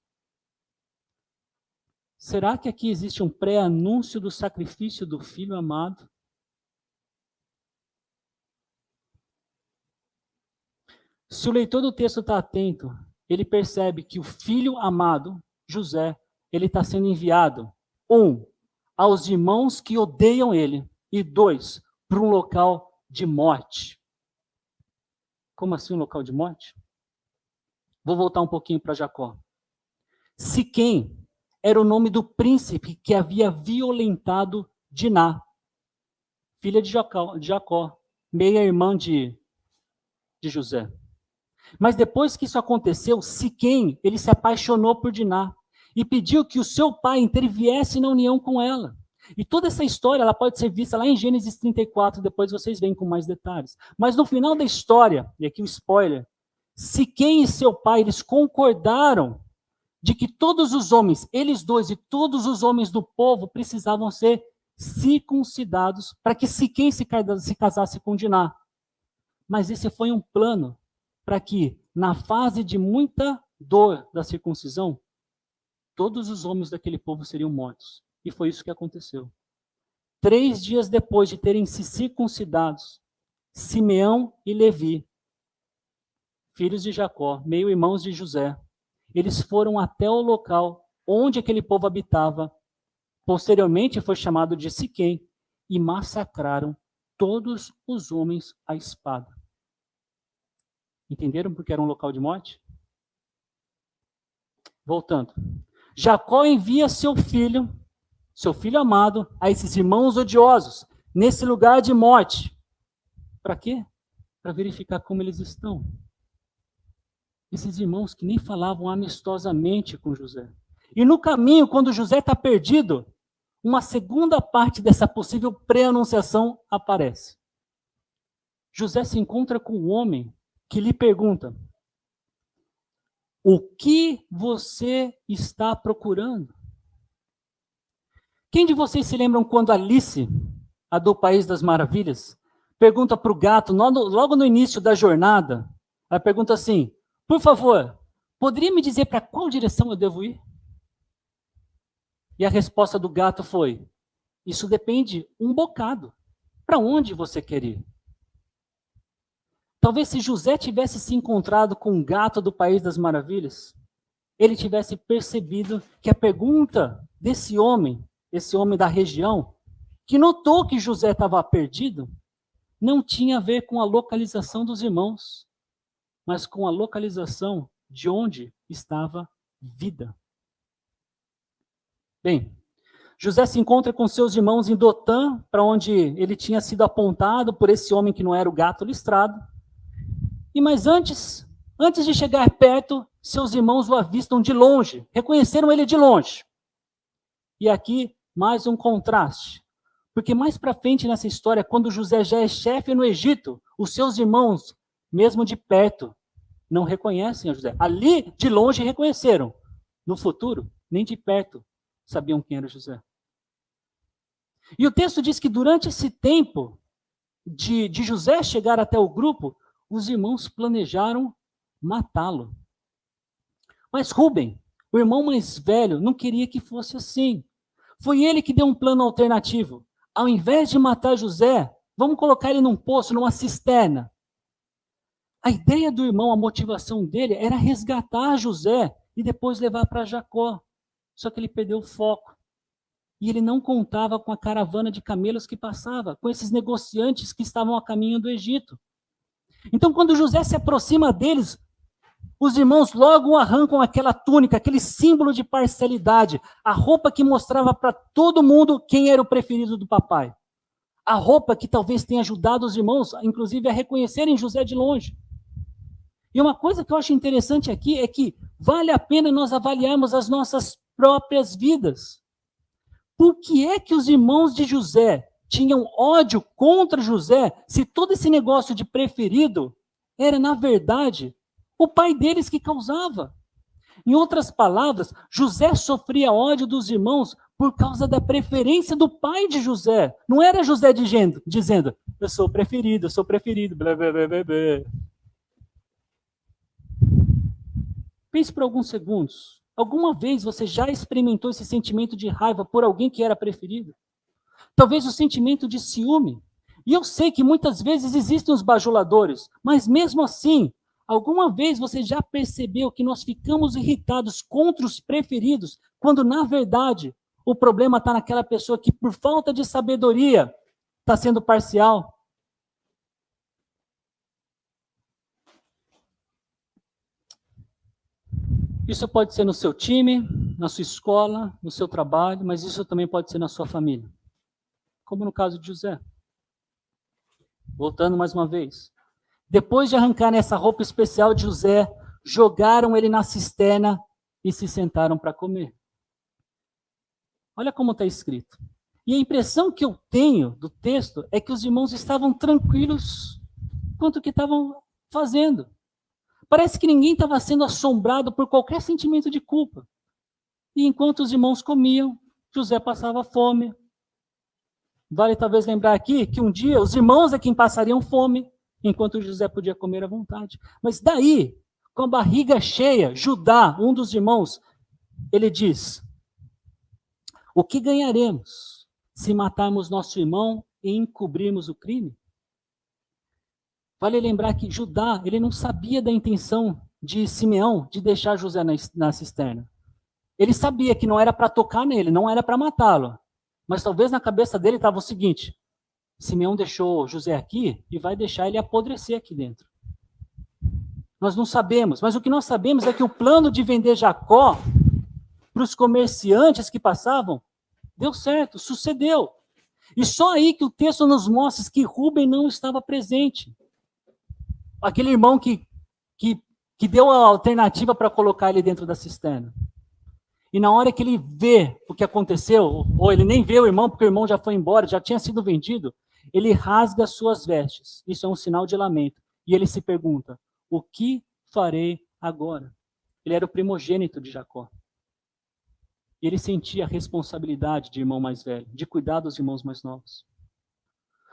Será que aqui existe um pré-anúncio do sacrifício do filho amado? Se o leitor do texto está atento, ele percebe que o filho amado, José, ele está sendo enviado, 1, aos irmãos que odeiam ele, e 2, para um local de morte. Como assim um local de morte? Vou voltar um pouquinho para Jacó. Siquém era o nome do príncipe que havia violentado Diná, filha de Jacó, meia-irmã de José. Mas depois que isso aconteceu, Siquém, ele se apaixonou por Diná e pediu que o seu pai interviesse na união com ela. E toda essa história ela pode ser vista lá em Gênesis 34, depois vocês veem com mais detalhes. Mas no final da história, e aqui o spoiler, Siquém e seu pai, eles concordaram de que todos os homens, eles dois e todos os homens do povo precisavam ser circuncidados para que Siquém se casasse com Diná. Mas esse foi um plano para que, na fase de muita dor da circuncisão, todos os homens daquele povo seriam mortos. E foi isso que aconteceu. 3 dias depois de terem se circuncidados, Simeão e Levi, filhos de Jacó, meio-irmãos de José, eles foram até o local onde aquele povo habitava, posteriormente foi chamado de Siquém, e massacraram todos os homens à espada. Entenderam porque era um local de morte? Voltando. Jacó envia seu filho amado, a esses irmãos odiosos, nesse lugar de morte. Para quê? Para verificar como eles estão. Esses irmãos que nem falavam amistosamente com José. E no caminho, quando José está perdido, uma segunda parte dessa possível pré-anunciação aparece. José se encontra com um homem que lhe pergunta: o que você está procurando? Quem de vocês se lembram quando Alice, a do País das Maravilhas, pergunta para o gato, logo no início da jornada, ela pergunta assim: por favor, poderia me dizer para qual direção eu devo ir? E a resposta do gato foi: isso depende um bocado. Para onde você quer ir? Talvez se José tivesse se encontrado com um gato do País das Maravilhas, ele tivesse percebido que a pergunta desse homem, esse homem da região, que notou que José estava perdido, não tinha a ver com a localização dos irmãos, mas com a localização de onde estava vida. Bem, José se encontra com seus irmãos em Dotã, para onde ele tinha sido apontado por esse homem que não era o gato listrado. Mas antes de chegar perto, seus irmãos o avistam de longe, reconheceram ele de longe. E aqui, mais um contraste. Porque mais para frente nessa história, quando José já é chefe no Egito, os seus irmãos, mesmo de perto, não reconhecem a José. Ali, de longe, reconheceram. No futuro, nem de perto sabiam quem era José. E o texto diz que durante esse tempo de José chegar até o grupo, os irmãos planejaram matá-lo. Mas Rúben, o irmão mais velho, não queria que fosse assim. Foi ele que deu um plano alternativo. Ao invés de matar José, vamos colocar ele num poço, numa cisterna. A ideia do irmão, a motivação dele era resgatar José e depois levar para Jacó. Só que ele perdeu o foco. E ele não contava com a caravana de camelos que passava, com esses negociantes que estavam a caminho do Egito. Então, quando José se aproxima deles, os irmãos logo arrancam aquela túnica, aquele símbolo de parcialidade, a roupa que mostrava para todo mundo quem era o preferido do papai. A roupa que talvez tenha ajudado os irmãos, inclusive, a reconhecerem José de longe. E uma coisa que eu acho interessante aqui é que vale a pena nós avaliarmos as nossas próprias vidas. Por que é que os irmãos de José tinham ódio contra José, se todo esse negócio de preferido era, na verdade, o pai deles que causava? Em outras palavras, José sofria ódio dos irmãos por causa da preferência do pai de José. Não era José dizendo, eu sou o preferido, blá, blá, blá, blá, blá. Pense por alguns segundos. Alguma vez você já experimentou esse sentimento de raiva por alguém que era preferido? Talvez o sentimento de ciúme. E eu sei que muitas vezes existem os bajuladores, mas mesmo assim, alguma vez você já percebeu que nós ficamos irritados contra os preferidos, quando na verdade o problema está naquela pessoa que por falta de sabedoria está sendo parcial? Isso pode ser no seu time, na sua escola, no seu trabalho, mas isso também pode ser na sua família. Como no caso de José. Voltando mais uma vez. Depois de arrancar essa roupa especial de José, jogaram ele na cisterna e se sentaram para comer. Olha como está escrito. E a impressão que eu tenho do texto é que os irmãos estavam tranquilos quanto o que estavam fazendo. Parece que ninguém estava sendo assombrado por qualquer sentimento de culpa. E enquanto os irmãos comiam, José passava fome. Vale talvez lembrar aqui que um dia os irmãos é quem passariam fome, enquanto José podia comer à vontade. Mas daí, com a barriga cheia, Judá, um dos irmãos, ele diz: o que ganharemos se matarmos nosso irmão e encobrirmos o crime? Vale lembrar que Judá, ele não sabia da intenção de Simeão de deixar José na cisterna. Ele sabia que não era para tocar nele, não era para matá-lo. Mas talvez na cabeça dele estava o seguinte: Simeão deixou José aqui e vai deixar ele apodrecer aqui dentro. Nós não sabemos, mas o que nós sabemos é que o plano de vender Jacó para os comerciantes que passavam deu certo, sucedeu. E só aí que o texto nos mostra que Rúben não estava presente. Aquele irmão que deu a alternativa para colocar ele dentro da cisterna. E na hora que ele vê o que aconteceu, ou ele nem vê o irmão, porque o irmão já foi embora, já tinha sido vendido, ele rasga suas vestes. Isso é um sinal de lamento. E ele se pergunta: o que farei agora? Ele era o primogênito de Jacó. E ele sentia a responsabilidade de irmão mais velho, de cuidar dos irmãos mais novos.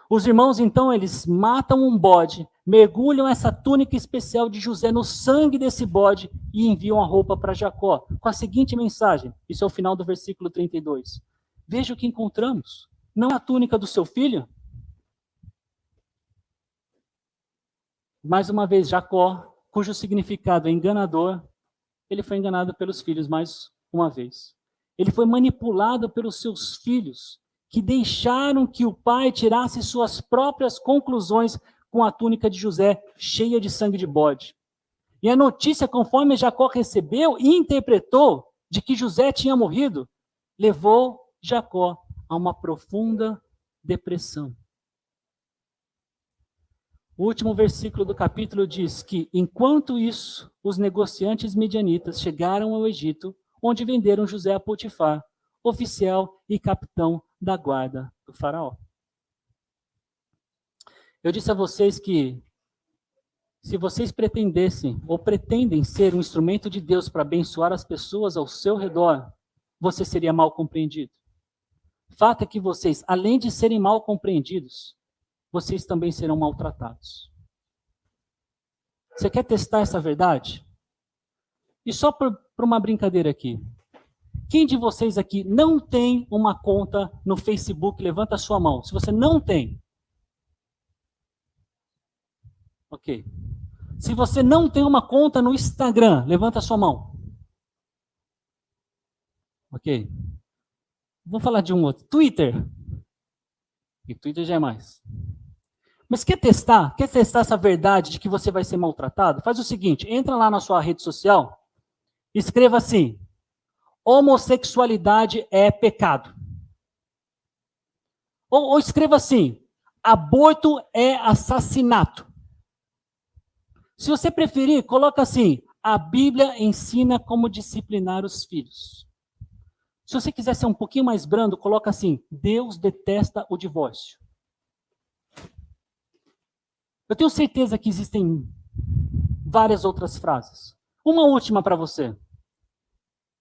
Os irmãos, então, eles matam um bode, mergulham essa túnica especial de José no sangue desse bode e enviam a roupa para Jacó, com a seguinte mensagem. Isso é o final do versículo 32. Veja o que encontramos. Não é a túnica do seu filho? Mais uma vez, Jacó, cujo significado é enganador, ele foi enganado pelos filhos mais uma vez. Ele foi manipulado pelos seus filhos, que deixaram que o pai tirasse suas próprias conclusões com a túnica de José cheia de sangue de bode. E a notícia, conforme Jacó recebeu e interpretou de que José tinha morrido, levou Jacó a uma profunda depressão. O último versículo do capítulo diz que, enquanto isso, os negociantes midianitas chegaram ao Egito, onde venderam José a Potifar, oficial e capitão da guarda do faraó. Eu disse a vocês que, se vocês pretendessem ou pretendem ser um instrumento de Deus para abençoar as pessoas ao seu redor, você seria mal compreendido. Fato é que vocês, além de serem mal compreendidos, vocês também serão maltratados. Você quer testar essa verdade? E só por uma brincadeira aqui. Quem de vocês aqui não tem uma conta no Facebook? Levanta a sua mão. Se você não tem. Ok. Se você não tem uma conta no Instagram, levanta a sua mão. Ok. Vou falar de um outro. Twitter. E Twitter já é mais. Mas quer testar? Quer testar essa verdade de que você vai ser maltratado? Faz o seguinte, entra lá na sua rede social, escreva assim: homossexualidade é pecado. Ou escreva assim: aborto é assassinato. Se você preferir, coloca assim: a Bíblia ensina como disciplinar os filhos. Se você quiser ser um pouquinho mais brando, coloca assim: Deus detesta o divórcio. Eu tenho certeza que existem várias outras frases. Uma última para você.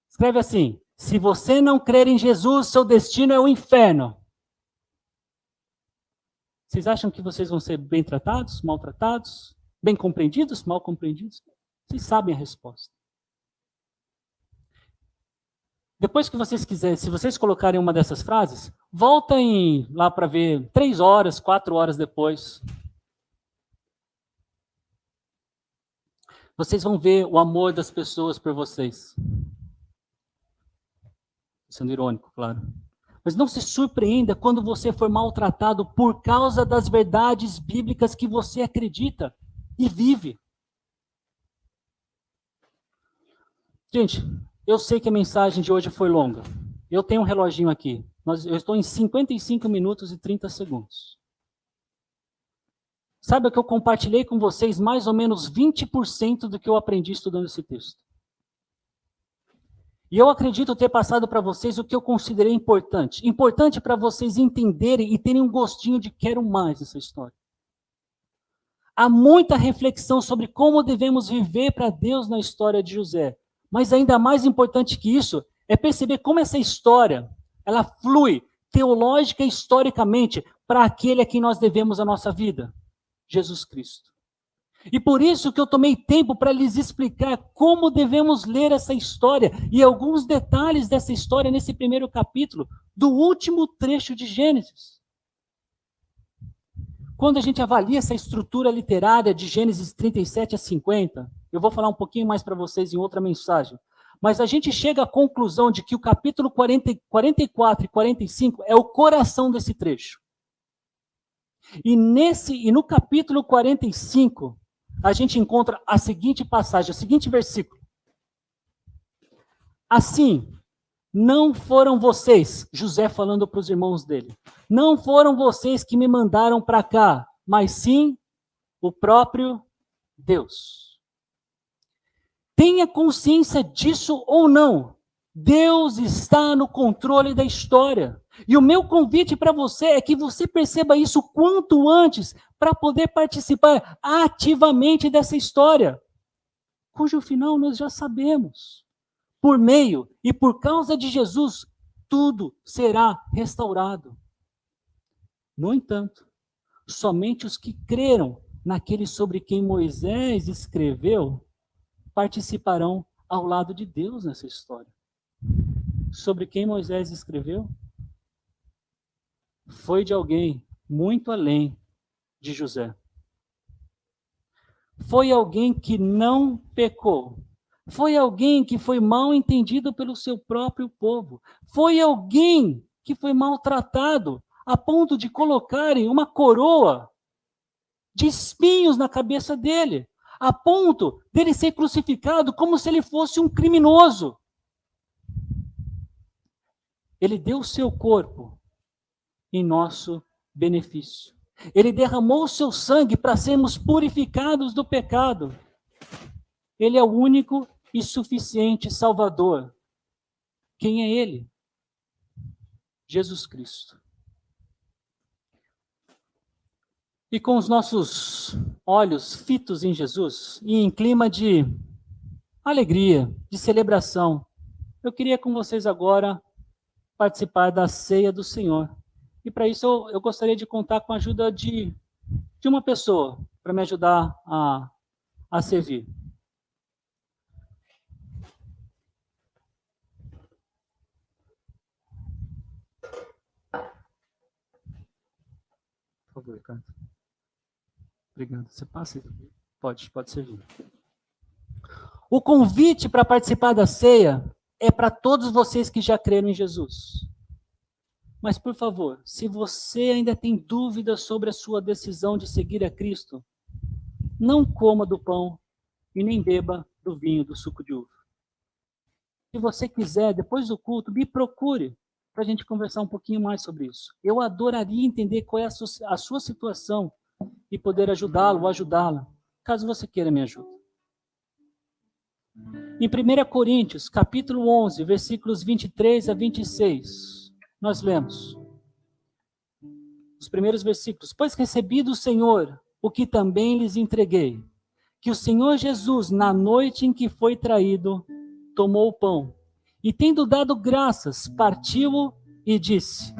Escreve assim: Se você não crer em Jesus, seu destino é o inferno. Vocês acham que vocês vão ser bem tratados, maltratados, bem compreendidos, mal compreendidos? Vocês sabem a resposta. Depois que vocês quiserem, se vocês colocarem uma dessas frases, voltem lá para ver 3 horas, 4 horas depois. Vocês vão ver o amor das pessoas por vocês. Sendo irônico, claro. Mas não se surpreenda quando você for maltratado por causa das verdades bíblicas que você acredita e vive. Gente, eu sei que a mensagem de hoje foi longa. Eu tenho um reloginho aqui. Eu estou em 55 minutos e 30 segundos. Sabe que eu compartilhei com vocês mais ou menos 20% do que eu aprendi estudando esse texto. E eu acredito ter passado para vocês o que eu considerei importante. Importante para vocês entenderem e terem um gostinho de quero mais dessa história. Há muita reflexão sobre como devemos viver para Deus na história de José. Mas ainda mais importante que isso é perceber como essa história, ela flui teológica e historicamente para aquele a quem nós devemos a nossa vida, Jesus Cristo. E por isso que eu tomei tempo para lhes explicar como devemos ler essa história e alguns detalhes dessa história nesse primeiro capítulo do último trecho de Gênesis. Quando a gente avalia essa estrutura literária de Gênesis 37 a 50, eu vou falar um pouquinho mais para vocês em outra mensagem, mas a gente chega à conclusão de que o capítulo 44 e 45 é o coração desse trecho. E no capítulo 45, a gente encontra a seguinte passagem, o seguinte versículo. Assim, não foram vocês, José falando para os irmãos dele, não foram vocês que me mandaram para cá, mas sim o próprio Deus. Tenha consciência disso ou não, Deus está no controle da história. E o meu convite para você é que você perceba isso quanto antes, para poder participar ativamente dessa história, cujo final nós já sabemos. Por meio e por causa de Jesus, tudo será restaurado. No entanto, somente os que creram naquele sobre quem Moisés escreveu participarão ao lado de Deus nessa história. Sobre quem Moisés escreveu? Foi de alguém muito além de José. Foi alguém que não pecou. Foi alguém que foi mal entendido pelo seu próprio povo. Foi alguém que foi maltratado a ponto de colocarem uma coroa de espinhos na cabeça dele, a ponto dele ser crucificado como se ele fosse um criminoso. Ele deu o seu corpo em nosso benefício. Ele derramou o seu sangue para sermos purificados do pecado. Ele é o único e suficiente Salvador. Quem é Ele? Jesus Cristo. E com os nossos olhos fitos em Jesus, e em clima de alegria, de celebração, eu queria com vocês agora participar da ceia do Senhor. E para isso eu gostaria de contar com a ajuda de uma pessoa para me ajudar a servir. Por favor, Ricardo. Obrigado. Você passa? Pode servir. O convite para participar da ceia é para todos vocês que já creram em Jesus. Mas, por favor, se você ainda tem dúvidas sobre a sua decisão de seguir a Cristo, não coma do pão e nem beba do vinho, do suco de uva. Se você quiser, depois do culto, me procure para a gente conversar um pouquinho mais sobre isso. Eu adoraria entender qual é a sua situação e poder ajudá-lo ou ajudá-la, caso você queira me ajuda. Em 1 Coríntios, capítulo 11, versículos 23 a 26, nós lemos os primeiros versículos. Pois recebi do Senhor o que também lhes entreguei, que o Senhor Jesus, na noite em que foi traído, tomou o pão, E tendo dado graças, partiu-o e disse: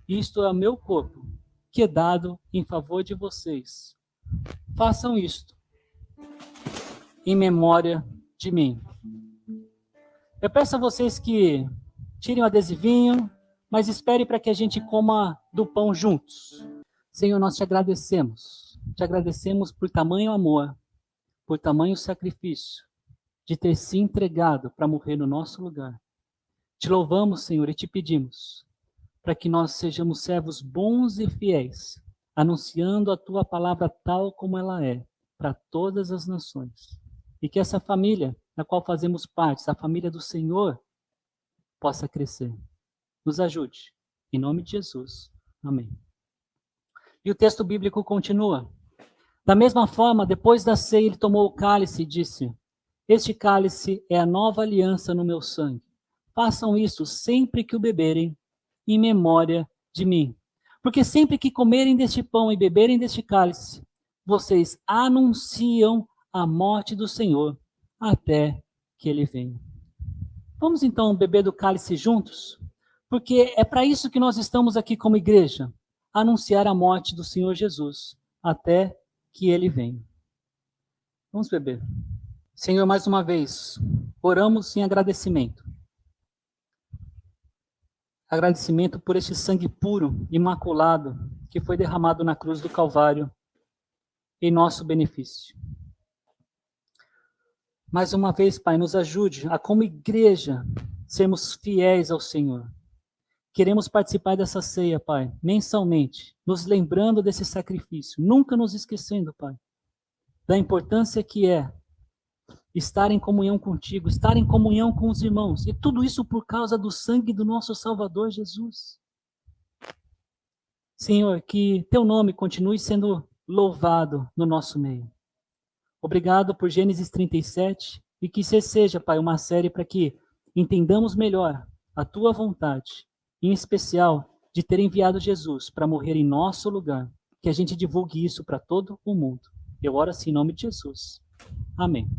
isto é o meu corpo, que é dado em favor de vocês. Façam isto em memória de mim. Eu peço a vocês que tirem o adesivinho, mas espere para que a gente coma do pão juntos. Senhor, nós te agradecemos. Te agradecemos por tamanho amor, por tamanho sacrifício, de ter se entregado para morrer no nosso lugar. Te louvamos, Senhor, e te pedimos para que nós sejamos servos bons e fiéis, anunciando a tua palavra tal como ela é, para todas as nações. E que essa família, da qual fazemos parte, a família do Senhor, possa crescer. Nos ajude. Em nome de Jesus. Amém. E o texto bíblico continua. Da mesma forma, depois da ceia, ele tomou o cálice e disse: este cálice é a nova aliança no meu sangue. Façam isso sempre que o beberem, em memória de mim. Porque sempre que comerem deste pão e beberem deste cálice, vocês anunciam a morte do Senhor até que ele venha. Vamos então beber do cálice juntos? Porque é para isso que nós estamos aqui como igreja, anunciar a morte do Senhor Jesus até que ele venha. Vamos beber. Senhor, mais uma vez, oramos em agradecimento. Agradecimento por este sangue puro, imaculado, que foi derramado na cruz do Calvário, em nosso benefício. Mais uma vez, Pai, nos ajude a, como igreja, sermos fiéis ao Senhor. Queremos participar dessa ceia, Pai, mensalmente, nos lembrando desse sacrifício, nunca nos esquecendo, Pai, da importância que é estar em comunhão contigo, estar em comunhão com os irmãos, e tudo isso por causa do sangue do nosso Salvador Jesus. Senhor, que teu nome continue sendo louvado no nosso meio. Obrigado por Gênesis 37 e que seja, Pai, uma série para que entendamos melhor a tua vontade, em especial de ter enviado Jesus para morrer em nosso lugar, que a gente divulgue isso para todo o mundo. Eu oro assim em nome de Jesus. Amém.